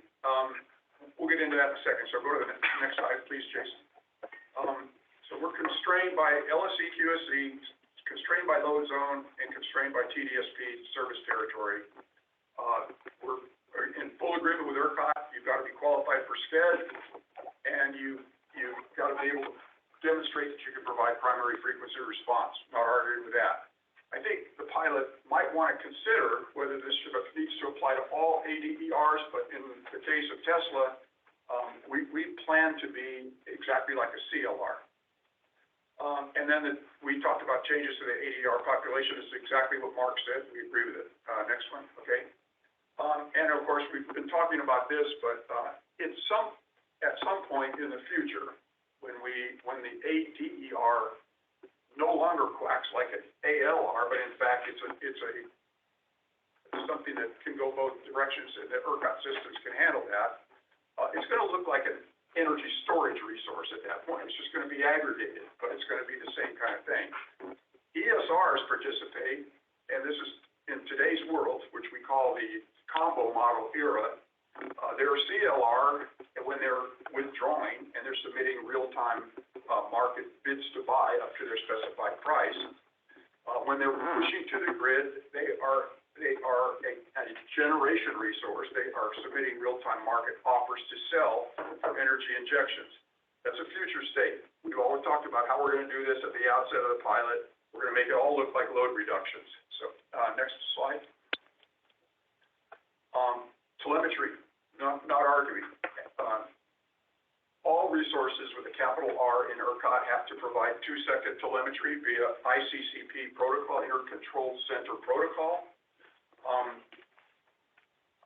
We'll get into that in a second. So go to the next slide, please, Jason. So we're constrained by LSE QSE, constrained by load zone, and constrained by TDSP service territory. We're in full agreement with ERCOT. You've got to be qualified for SCED, and you've got to be able to demonstrate that you can provide primary frequency response. Not arguing with that. I think the pilot might want to consider whether this needs to apply to all ADERs, but in the case of Tesla, we plan to be exactly like a CLR. And then we talked about changes to the ADER population. This is exactly what Mark said. We agree with it. Next one, okay. And of course, we've been talking about this, but at some point in the future, when the ADER no longer quacks like an ALR, but in fact it's something that can go both directions, and the ERCOT systems can handle that. It's going to look like an energy storage resource at that point. It's just going to be aggregated, but it's going to be the same kind of thing. ESRs participate, and this is in today's world, which we call the combo model era. They're CLR when they're withdrawing and they're submitting real-time market bids to buy up to their specified price. When they're pushing to the grid, they are a generation resource. They are submitting real-time market offers to sell for energy injections. That's a future state. We've always talked about how we're going to do this at the outset of the pilot. We're going to make it all look like load reductions. So next slide. Telemetry, not arguing. All resources with a capital R in ERCOT have to provide 2-second telemetry via ICCP protocol, Intercontrol Center protocol.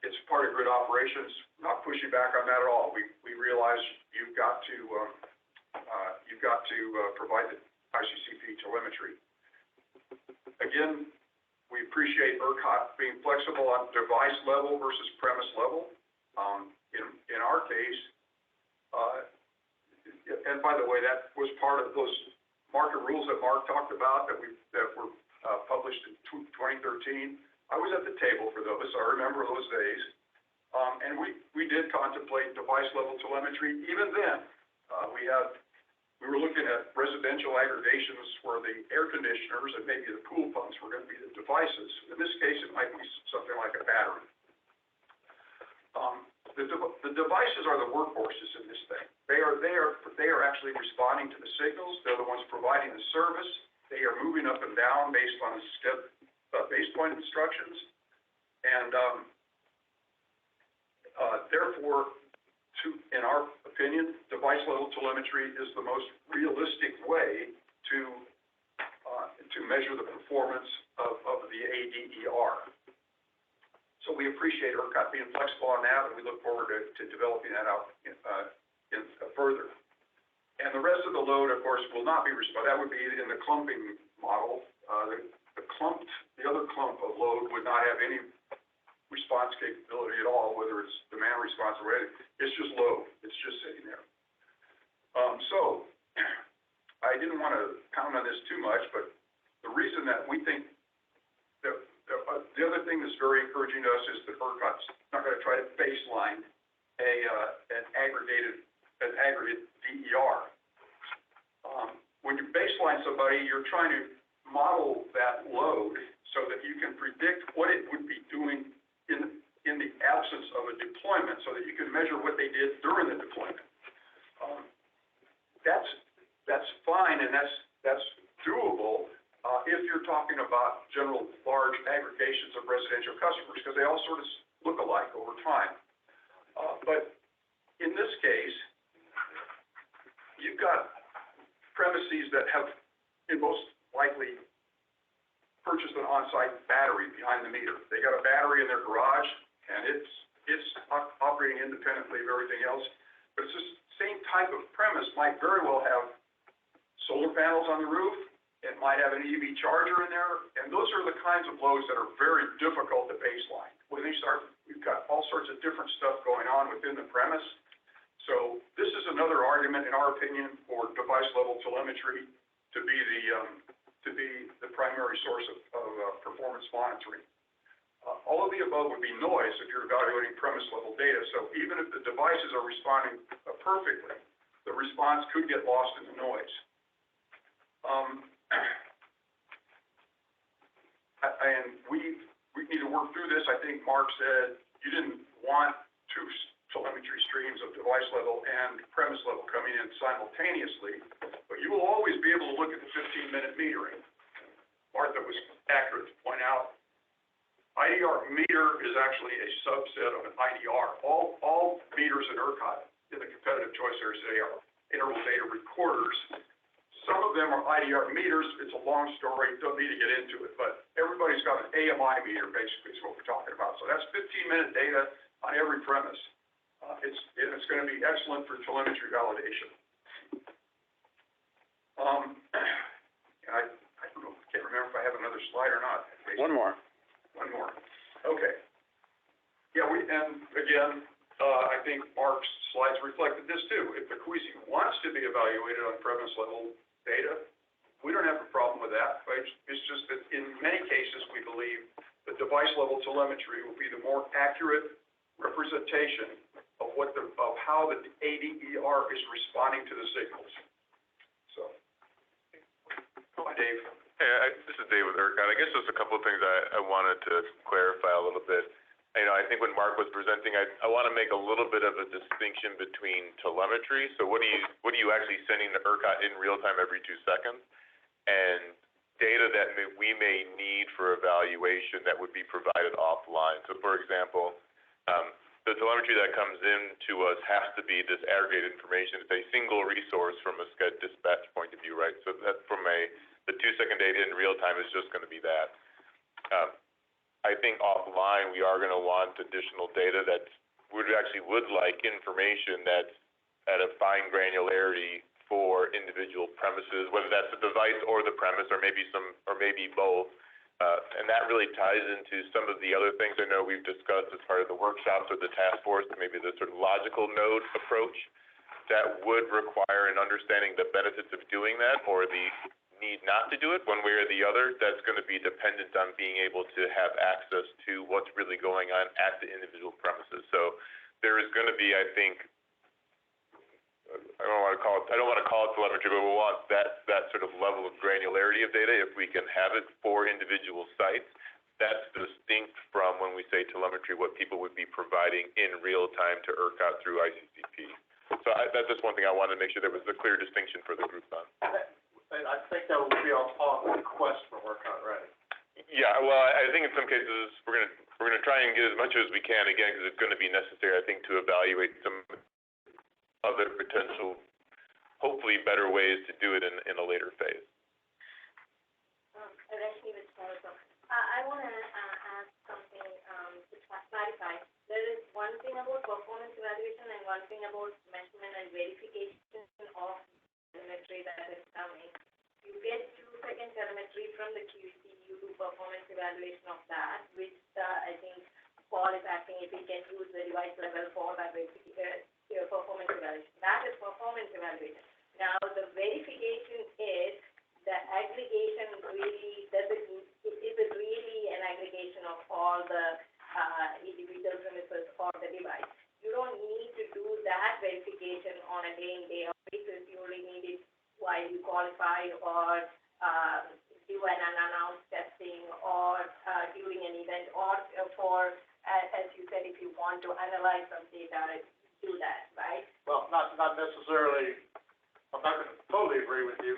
It's part of grid operations. Not pushing back on that at all. We realize you've got to provide the ICCP telemetry. Again, we appreciate ERCOT being flexible on device level versus premise level. In our case, and by the way, that was part of those market rules that Mark talked about that were published in 2013. I was at the table for those, so I remember those days. And we did contemplate device level telemetry. Even then, we were looking at residential aggregations where the air conditioners and maybe the pool pumps were going to be the devices. In this case, it might be something like a battery. The devices are the workhorses in this thing. They are actually responding to the signals. They're the ones providing the service. They are moving up and down based on the base point instructions. And therefore, in our opinion, device level telemetry is the most realistic way to measure the performance of the ADER. So we appreciate ERCOT being flexible on that, and we look forward to developing that out further. And the rest of the load, of course, will not be that would be in the clumping model. The other clump of load would not have any response capability at all, whether it's demand response or anything. It's just load. It's just sitting there. So I didn't want to count on this too much, but the reason that we think that the other thing that's very encouraging to us is that ERCOT's not going to try to baseline an aggregate DER. When you baseline somebody, you're trying to model that load so that you can predict what it would be doing in the absence of a deployment, so that you can measure what they did during the deployment. That's fine, and that's doable if you're talking about general large aggregations of residential customers, because they all sort of look alike over time. But in this case, you've got premises that have, in most likely, purchased an on-site battery behind the meter. They got a battery in their garage, and it's operating independently of everything else. But it's the same type of premise might very well have solar panels on the roof. It might have an EV charger in there, and those are the kinds of loads that are very difficult to baseline. When they start, we've got all sorts of different stuff going on within the premise. So this is another argument, in our opinion, for device level telemetry to be the primary source of performance monitoring. All of the above would be noise if you're evaluating premise level data. So even if the devices are responding perfectly, the response could get lost in the noise. And we need to work through this. I think Mark said you didn't want two telemetry streams of device level and premise level coming in simultaneously, but you will always be able to look at the 15-minute metering. Martha was accurate to point out, IDR meter is actually a subset of an IDR. All meters in ERCOT in the competitive choice area today are interval data recorders. Some of them are IDR meters. It's a long story. Don't need to get into it, but everybody's got an AMI meter, basically, is what we're talking about. So that's 15-minute data on every premise. It's going to be excellent for telemetry validation. And I don't know, can't remember if I have another slide or not. One more. Okay. Yeah, and again, I think Mark's slides reflected this too. If the QUISI wants to be evaluated on premise level data, we don't have a problem with that. But it's just that in many cases, we believe the device level telemetry will be the more accurate representation of how the ADER is responding to the signals. So, Dave. Hey, this is Dave with ERCOT. I guess there's a couple of things I wanted to clarify a little bit. I think when Mark was presenting, I want to make a little bit of a distinction between telemetry. So what are you actually sending to ERCOT in real time every 2 seconds, and data that we may need for evaluation that would be provided offline. So for example, the telemetry that comes in to us has to be this aggregated information. It's a single resource from a SCED dispatch point of view, right? So that from the 2-second data in real time is just going to be that. I think offline we are going to want additional data that would like information that's at a fine granularity for individual premises, whether that's the device or the premise, or maybe both. And that really ties into some of the other things I know we've discussed as part of the workshops or the task force, maybe the sort of logical node approach that would require an understanding the benefits of doing that or the need not to do it one way or the other. That's going to be dependent on being able to have access to what's really going on at the individual premises. So there is going to be, I think, I don't want to call it telemetry, but we'll want that sort of level of granularity of data if we can have it for individual sites. That's distinct from when we say telemetry, what people would be providing in real time to ERCOT through ICCP. So that's just one thing I wanted to make sure there was a clear distinction for the group on. And I think that will be on request from ERCOT, right? Yeah, well, I think in some cases we're gonna try and get as much as we can, again, because it's going to be necessary, I think, to evaluate some other potential, hopefully better ways to do it in a later phase. Rashmi with also. I want to ask something to clarify. There is one thing about performance evaluation and one thing about measurement and verification of telemetry that is coming. You get 2-second telemetry from the QC, you do performance evaluation of that, which I think Paul is asking if we can use the device level for that performance evaluation. That is performance evaluation. Now, the verification is the aggregation really, is it really an aggregation of all the individual premises or the device? You don't need to do that verification on a day-in, day-out basis. You only need it while you qualify or do an unannounced testing or during an event or for, as you said, if you want to analyze some data, do that, right? Well, not necessarily, I'm not gonna totally agree with you.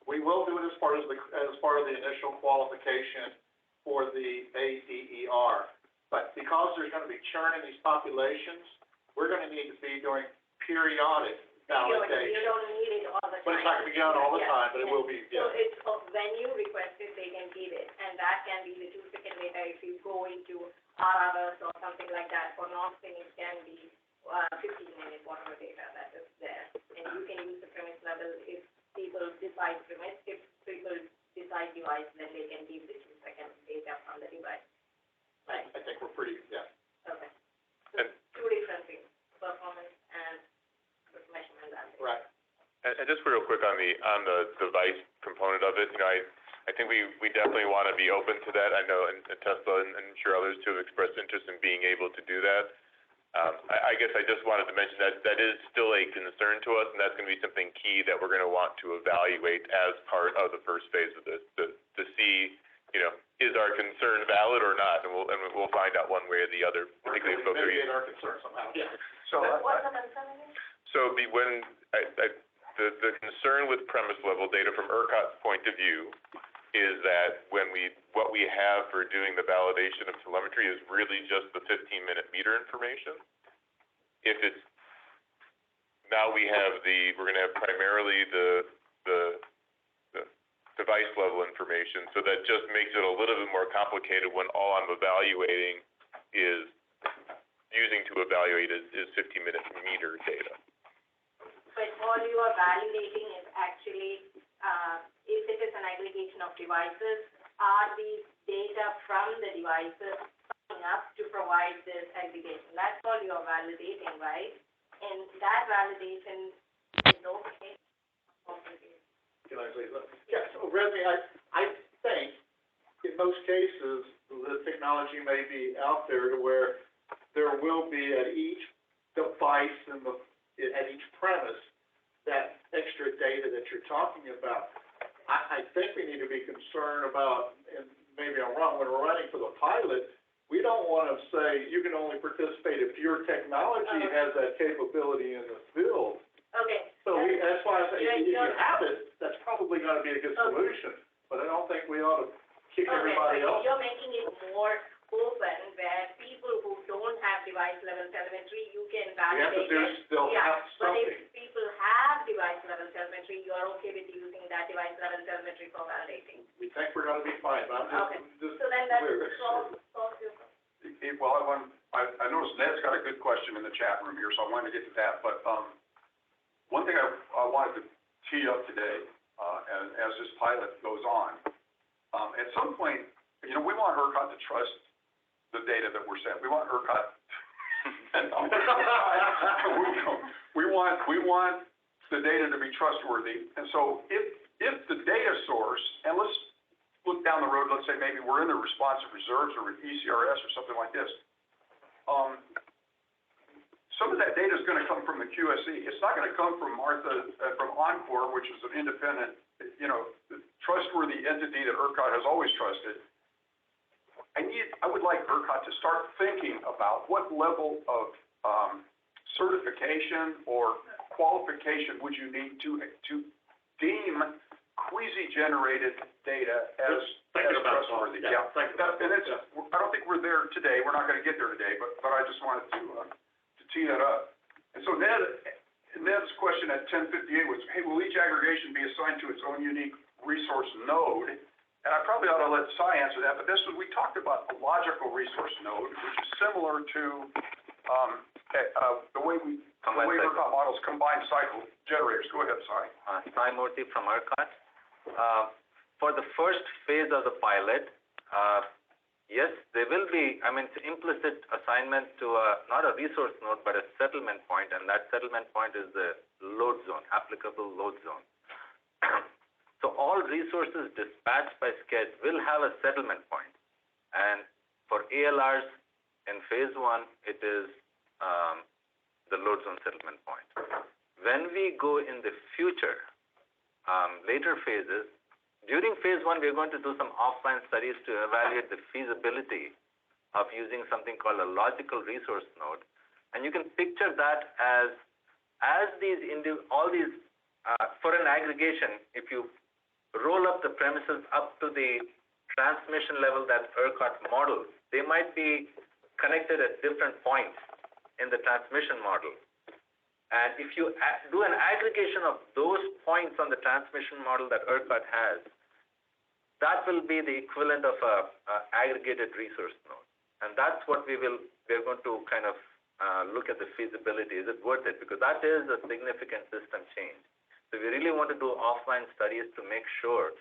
We will do it as part of the initial qualification for the ADER. But because there's gonna be churn in these populations, we're gonna need to be doing periodic validation. You don't need it all the time. But it's not gonna be done all the time, but it will be, So it's, when you request it, they can give it, and that can be the 2-second data if you go into ALR or something like that. For non-STIM, it can be 15-minute whatever data that is there. And you can use the premise level if people decide premise, if people decide device, then they can give the 2-second data from the device. Right? I think we're pretty, yeah. Okay. So two different things, performance and measurement validation. Right. And just real quick on the device component of it, I think we definitely want to be open to that. I know, and Tesla and I'm sure others too have expressed interest in being able to do that. I guess I just wanted to mention that is still a concern to us, and that's going to be something key that we're going to want to evaluate as part of the first phase of this to see, is our concern valid or not, and we'll find out one way or the other, particularly if folks are using. Mitigate our concern somehow. Yeah. So What's the concern again? So the concern with premise level data from ERCOT's point of view is that what we have for doing the validation of telemetry is really just the 15-minute meter information. If it's, now we're gonna have primarily the device level information, so that just makes it a little bit more complicated when all I'm evaluating is using to evaluate is 15-minute meter data. But all you are validating is actually, if it is an aggregation of devices, are these data from the devices coming up to provide this aggregation? That's all you are validating, right? And that validation is okay. Can I say that? Yeah, so Remy, I think in most cases, the technology may be out there to where there will be at each device at each premise, that extra data that you're talking about. I think we need to be concerned about, and maybe I'm wrong, when we're running for the pilot, we don't want to say you can only participate if your technology has that capability in the field. Okay. So that's why I say, if you have it, that's probably gonna be a good solution, but I don't think we ought to kick everybody else. You're making it more open, where people who don't have device level telemetry, you can validate it. They'll have something. But if people have device level telemetry, you are okay with using that device level telemetry for validating? We think we're gonna be fine, but I'm just So then that's clear. solve your. Well, I noticed Ned's got a good question in the chat room here, so I wanted to get to that, but, one thing I wanted to tee up today, and as this pilot goes on, at some point, we want ERCOT to trust the data that we're sent. We want ERCOT, we want the data to be trustworthy. And so if the data source, and let's look down the road, let's say maybe we're in the responsive reserves or ECRS or something like this. Some of that data is going to come from the QSE. It's not going to come from from Encore, which is an independent, trustworthy entity that ERCOT has always trusted. I would like ERCOT to start thinking about what level of certification or qualification would you need to deem quasi-generated data as trustworthy. Yeah. I don't think we're there today. We're not going to get there today, but I just wanted to tee that up. And so Ned, Ned's question at 10:58 was, hey, will each aggregation be assigned to its own unique resource node? And I probably ought to let Cy answer that, but this was, we talked about a logical resource node, which is similar to, the way ERCOT models combine cycle generators. Go ahead, Cy. Sai Murthy from ERCOT. For the first phase of the pilot, yes, there will be, it's implicit assignment to not a resource node, but a settlement point, and that settlement point is the load zone, applicable load zone. So all resources dispatched by SCED will have a settlement point. And for ALRs in phase 1, it is the load zone settlement point. When we go in the future, later phases, during phase 1, we're going to do some offline studies to evaluate the feasibility of using something called a logical resource node. And you can picture that as for an aggregation, if you roll up the premises up to the transmission level that ERCOT models, they might be connected at different points in the transmission model. And if you do an aggregation of those points on the transmission model that ERCOT has, that will be the equivalent of a aggregated resource node. And that's what we're going to kind of look at the feasibility. Is it worth it? Because that is a significant system change. So we really want to do offline studies to make sure.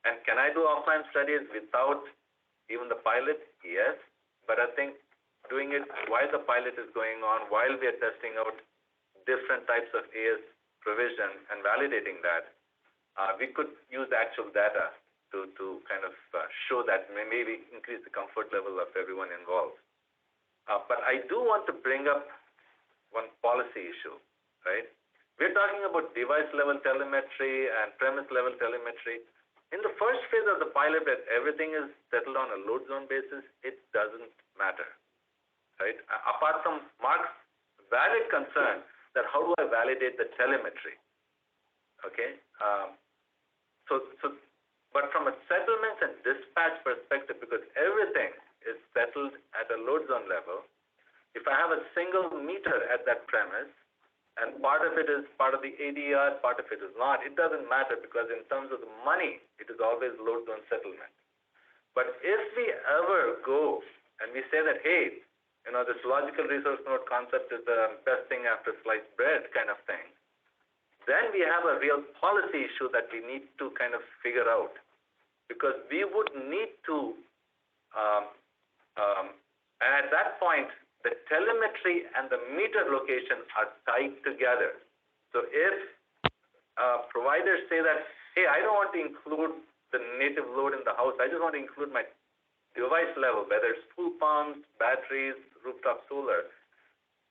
And can I do offline studies without even the pilot? Yes. But I think doing it while the pilot is going on, while we are testing out different types of AS provision and validating that, we could use actual data to kind of show that, maybe increase the comfort level of everyone involved. But I do want to bring up one policy issue, right? We're talking about device-level telemetry and premise-level telemetry. In the first phase of the pilot, that everything is settled on a load zone basis, it doesn't matter, right? Apart from Mark's valid concern that how do I validate the telemetry, okay? But from a settlements and dispatch perspective, because everything is settled at a load zone level, if I have a single meter at that premise, and part of it is part of the ADER, part of it is not, it doesn't matter, because in terms of the money, it is always load zone settlement. But if we ever go and we say that, hey, this logical resource node concept is the best thing after sliced bread kind of thing, then we have a real policy issue that we need to kind of figure out. Because we would need to, and at that point, the telemetry and the meter location are tied together. So if providers say that, hey, I don't want to include the native load in the house, I just want to include my device level, whether it's pool pumps, batteries, rooftop solar,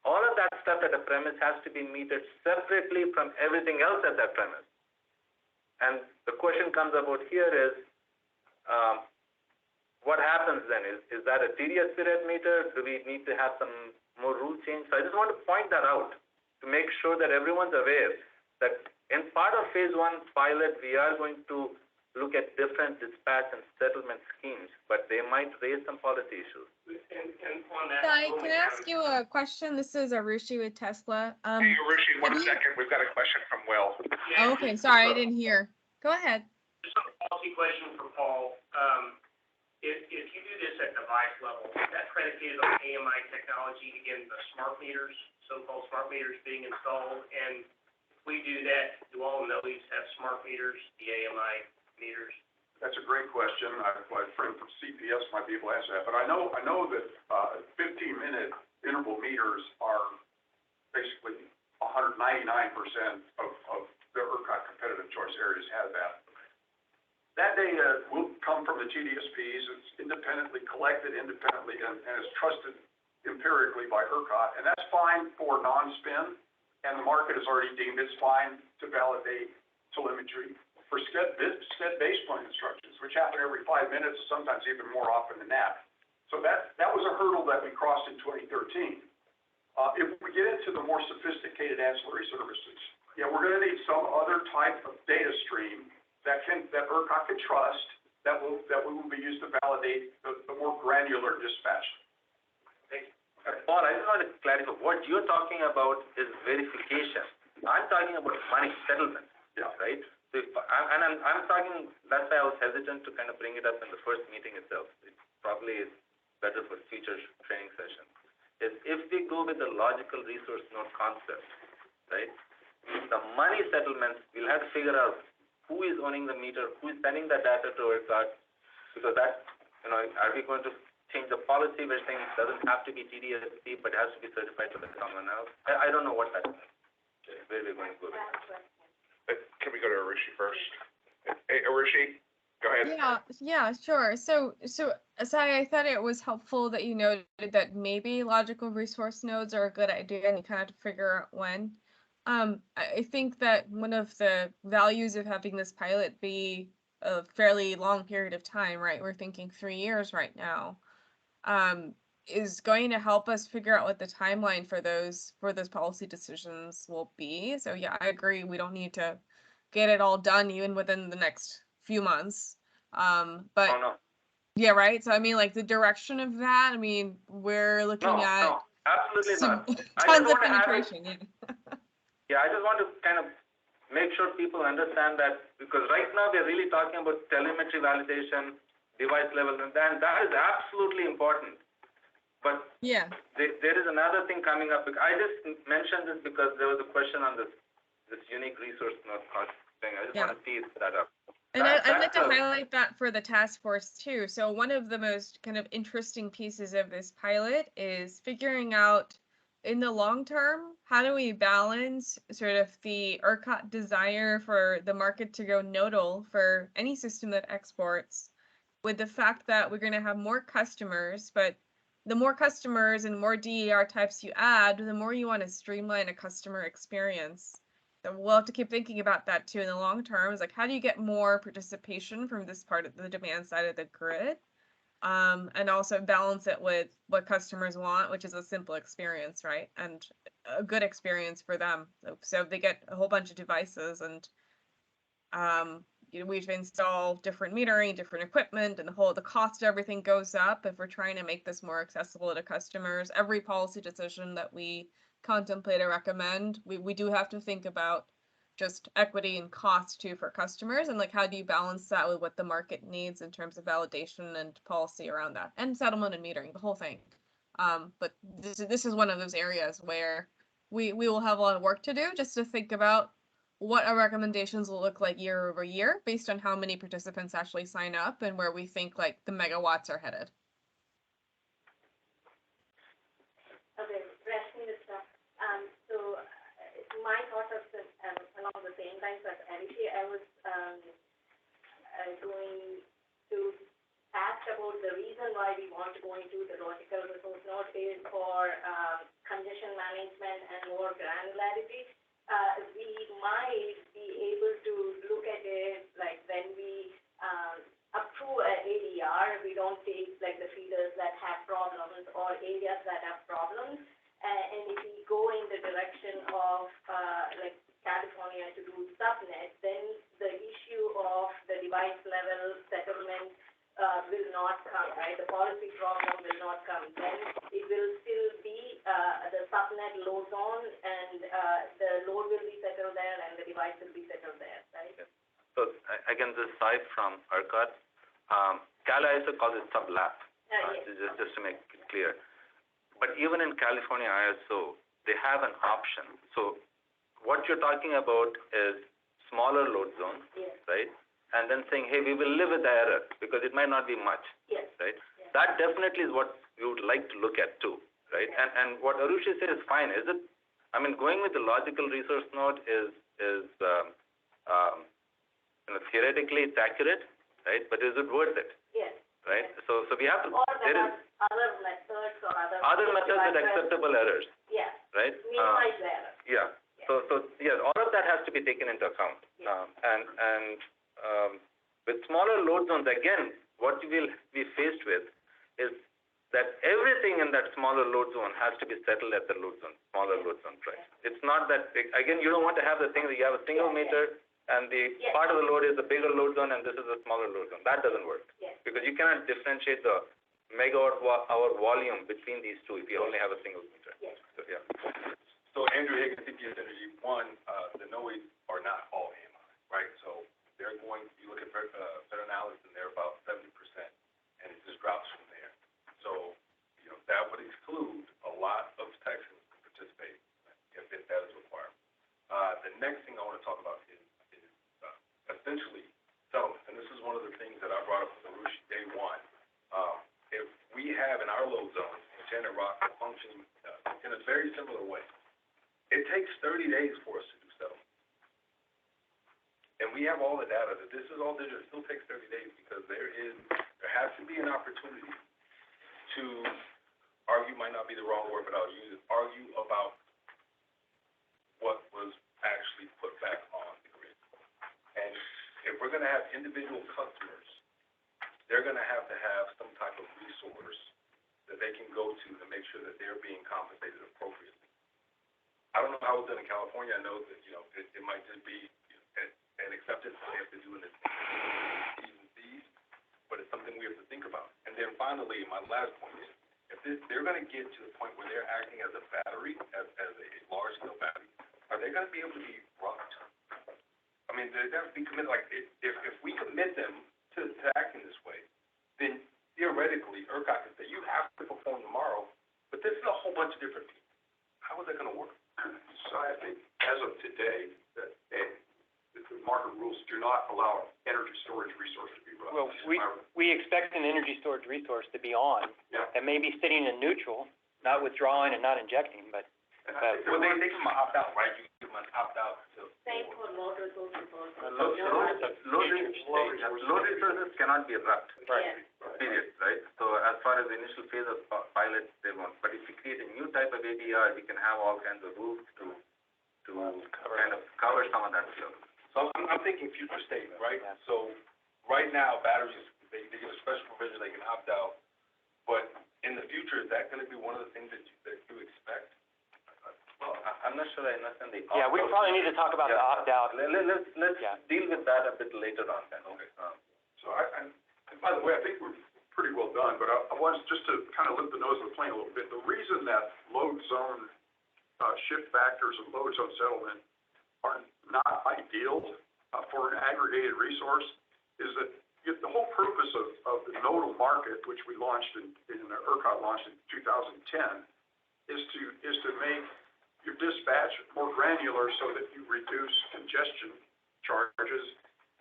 all of that stuff at a premise has to be metered separately from everything else at that premise. And the question comes about here is, what happens then? Is that a tedious period meter? Do we need to have some more rule change? So I just want to point that out to make sure that everyone's aware that in part of phase 1 pilot, we are going to look at different dispatch and settlement schemes, but they might raise some policy issues. And on that, can I ask you a question? This is Arushi with Tesla. Hey, Arushi, one second. We've got a question from Will. Oh, okay, sorry, I didn't hear. Go ahead. Just a policy question for Paul. If you do this at device level, is that predicated on AMI technology, again, the smart meters, so-called smart meters being installed? And if we do that, do all nodes have smart meters, the AMI meters? That's a great question. My friend from CPS might be able to answer that. But I know that 15-minute interval meters are basically 199% of the ERCOT competitive choice areas have that. That data will come from the TDSPs. It's independently collected, and is trusted empirically by ERCOT. And that's fine for non-spin, and the market has already deemed it's fine to validate telemetry for SCED baseline instructions, which happen every 5 minutes, sometimes even more often than that. So that was a hurdle that we crossed in 2013. If we get into the more sophisticated ancillary services, we're going to need some other type of data stream that ERCOT can trust, that will be used to validate the more granular dispatch. Paul, I just want to clarify. What you're talking about is verification. I'm talking about money, settlement, right? So if, I'm talking, that's why I was hesitant to kind of bring it up in the first meeting itself. It probably is better for future training sessions. Is if we go with the logical resource node concept, right? The money settlements, we'll have to figure out who is owning the meter, who is sending the data to ERCOT, because that, are we going to change the policy where saying it doesn't have to be TDSP, but it has to be certified to someone else? I don't know what that is, where we're going to go with that. Can we go to Arishi first? Hey, Arishi, go ahead. Yeah, sure. So I thought it was helpful that you noted that maybe logical resource nodes are a good idea, and you kind of have to figure out when. I think that one of the values of having this pilot be a fairly long period of time, right? We're thinking 3 years right now, is going to help us figure out what the timeline for those policy decisions will be. So yeah, I agree. We don't need to get it all done even within the next few months. But Oh, no. yeah, right. So I mean, like the direction of that. I mean, we're looking at No, absolutely not. tons of penetration. Yeah, I just want to kind of make sure people understand that, because right now we're really talking about telemetry validation, device level, and that is absolutely important. But yeah, there is another thing coming up. I just mentioned this because there was a question on this unique resource node cost thing. I just want to tee that up. And I'd like to highlight that for the task force too. So one of the most kind of interesting pieces of this pilot is figuring out in the long term, how do we balance sort of the ERCOT desire for the market to go nodal for any system that exports with the fact that we're going to have more customers, but the more customers and more DER types you add, the more you want to streamline a customer experience. So we'll have to keep thinking about that too in the long term. Is like, how do you get more participation from this part of the demand side of the grid? And also balance it with what customers want, which is a simple experience, right? And a good experience for them. So they get a whole bunch of devices and, we've installed different metering, different equipment, and the cost of everything goes up. If we're trying to make this more accessible to customers, every policy decision that we contemplate or recommend, we do have to think about just equity and cost too for customers, and like how do you balance that with what the market needs in terms of validation and policy around that, and settlement and metering, the whole thing. But this is one of those areas where we will have a lot of work to do just to think about what our recommendations will look like year over year based on how many participants actually sign up and where we think like the megawatts are headed. Okay, so my thoughts are along the same lines as Alicia. I was going to ask about the reason why we want to go into the logical resource node is for congestion management and more granularity. We might be able to look at it like when we approve an ADR, we don't take like the feeders that have problems or areas that have problems. And if we go in the direction of like California to do subnet, then the issue of the device level settlement will not come, right? The policy problem will not come. Then it will still be the subnet load zone, and the load will be settled there, and the device will be settled there, right? So again, this aside from ERCOT, Cal ISO calls it sublab, just to make it clear. But even in California ISO, they have an option. So what you're talking about is smaller load zones, right? And then saying, hey, we will live with the error because it might not be much, right? That definitely is what we would like to look at too, right? And what Arushi said is fine. Is it? I mean, going with the logical resource node is theoretically it's accurate, right? But is it worth it? Right? So we have to. There is other methods or other methods with acceptable errors. Right? Minimize error. So all of that has to be taken into account. With smaller load zones, again, what we will be faced with is that everything in that smaller load zone has to be settled at the smaller load zone price. It's not that, again, you don't want to have the thing that you have a single meter and the part of the load is the bigger load zone and this is a smaller load zone. That doesn't work. Because you cannot differentiate the megawatt hour volume between these two if you only have a single meter. So So Andrew Higgins, CPS Energy, one, noise are not all AMI, right? So they're going, you look at Federal and they're about 70%, and it just drops from there. So, you know, that would exclude a lot of Texans from participating if that is required. The next thing I want to talk about is essentially settlements, and this is one of the things that I brought up with Arushi day one. If we have in our load zone, in Shannon Rock, functioning in a very similar way, it takes 30 days for us to do settlements. And we have all the data that this is all digital. It still takes 30 days because there has to be an opportunity to argue, might not be the wrong word, but I'll use it, argue about what was actually put back on the grid. And if we're gonna have individual customers, they're gonna have some type of resource that they can go to make sure that they're being compensated appropriately. I don't know how it's done in California. I know that, you know, it might just be an acceptance that they have to do in the T's and C's, but it's something we have to think about. And then finally, my last point is, if they're gonna get to the point where they're acting as a battery, as a large-scale battery, are they gonna be able to be rocked? I mean, they have to be committed, like, if we commit them to acting this way, then theoretically, ERCOT can say, you have to perform tomorrow, but this is a whole bunch of different people. How is that gonna work? So I think as of today, that the market rules do not allow energy storage resource to be run. Well, we expect an energy storage resource to be on. Yeah. And maybe sitting in neutral, not withdrawing and not injecting, but. Well, they can opt out, right? You give them an opt out to. Same for load resources also. Load resources cannot be wrapped. Right. Period, right? So as far as the initial phase of pilot, they won't. But if you create a new type of ADR, we can have all kinds of rules to kind of cover some of that stuff. So I'm thinking future state, right? Yeah. So right now, batteries, they get a special provision, they can opt out. But in the future, is that gonna be one of the things that you expect? Well, I'm not sure I understand the opt-out. Yeah, we probably need to talk about the opt-out. Let's deal with that a bit later on then. Okay. So and by the way, I think we're pretty well done, but I wanted just to kind of lift the nose of the plane a little bit. The reason that load zone shift factors and load zone settlement are not ideal for an aggregated resource is that the whole purpose of the nodal market, which we launched in ERCOT launched in 2010, is to make your dispatch more granular so that you reduce congestion charges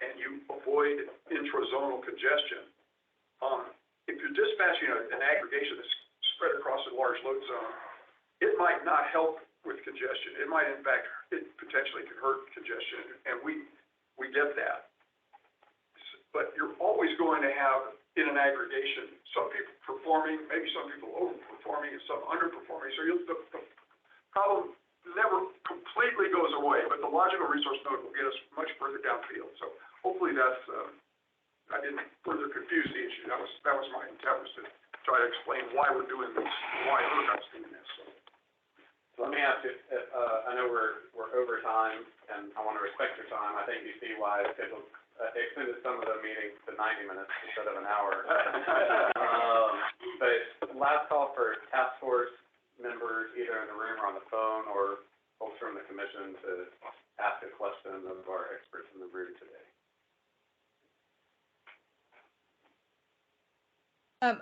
and you avoid intrazonal congestion. If you're dispatching an aggregation that's spread across a large load zone, it might not help with congestion. It might, in fact, it potentially could hurt congestion, and we get that. But you're always going to have, in an aggregation, some people performing, maybe some people overperforming, and some underperforming. So the problem never completely goes away, but the logical resource node will get us much further downfield. So hopefully that's, I didn't further confuse the issue. That was my intent, was to try to explain why we're doing this, why ERCOT's doing this. So let me ask you, I know we're over time, and I want to respect your time. I think you see why I scheduled, extended some of the meetings to 90 minutes instead of an hour. But last call for task force members, either in the room or on the phone, or folks from the commission to ask a question of our experts in the room today.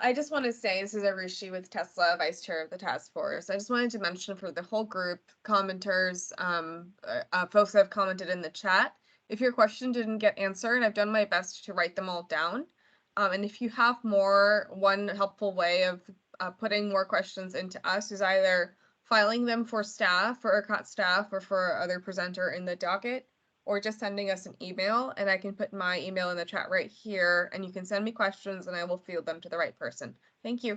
I just want to say, this is Arushi with Tesla, Vice Chair of the Task Force. I just wanted to mention for the whole group, commenters, folks that have commented in the chat, if your question didn't get answered, I've done my best to write them all down. And if you have more, one helpful way of putting more questions into us is either filing them for staff, for ERCOT staff, or for other presenter in the docket, or just sending us an email, and I can put my email in the chat right here, and you can send me questions, and I will field them to the right person. Thank you.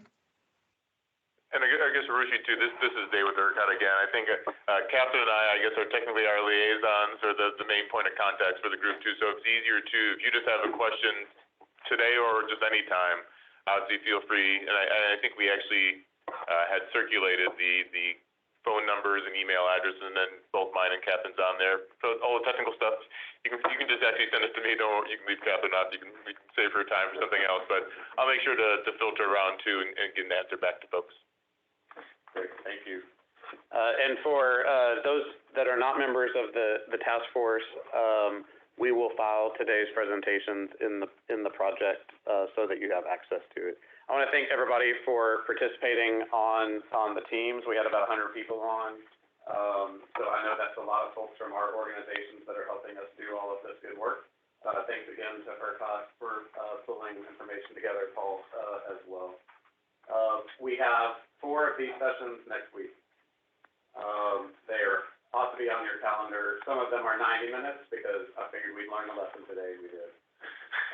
And I guess, Arushi, too, this is Dave with ERCOT again. I think Catherine and I guess, are technically our liaisons or the main point of contact for the group, too. So it's easier, too, if you just have a question today or just any time, obviously feel free. And I think we actually had circulated the phone numbers and email addresses, and then both mine and Catherine's on there. So all the technical stuff, you can just actually send it to me. You can leave Catherine off. We can save her time for something else. But I'll make sure to filter around too and get an answer back to folks. Great, thank you. And for those that are not members of the task force, we will file today's presentations in the project so that you have access to it. I want to thank everybody for participating on the teams. We had about 100 people on. So I know that's a lot of folks from our organizations that are helping us do all of this good work. Thanks again to ERCOT for pulling information together, Paul, as well. We have 4 of these sessions next week. They ought to be on your calendar. Some of them are 90 minutes because I figured we'd learn a lesson today. We did.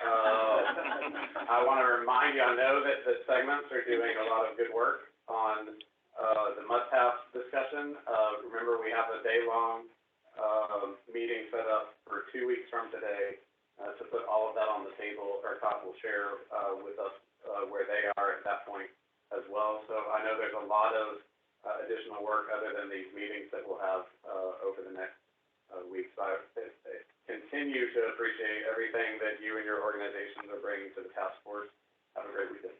I want to remind you, I know that the segments are doing a lot of good work on the must-have discussion. Remember, we have a day-long meeting set up for 2 weeks from today to put all of that on the table. ERCOT will share with us where they are at that point as well. So I know there's a lot of additional work other than these meetings that we'll have over the next week. So I continue to appreciate everything that you and your organizations are bringing to the task force. Have a great weekend.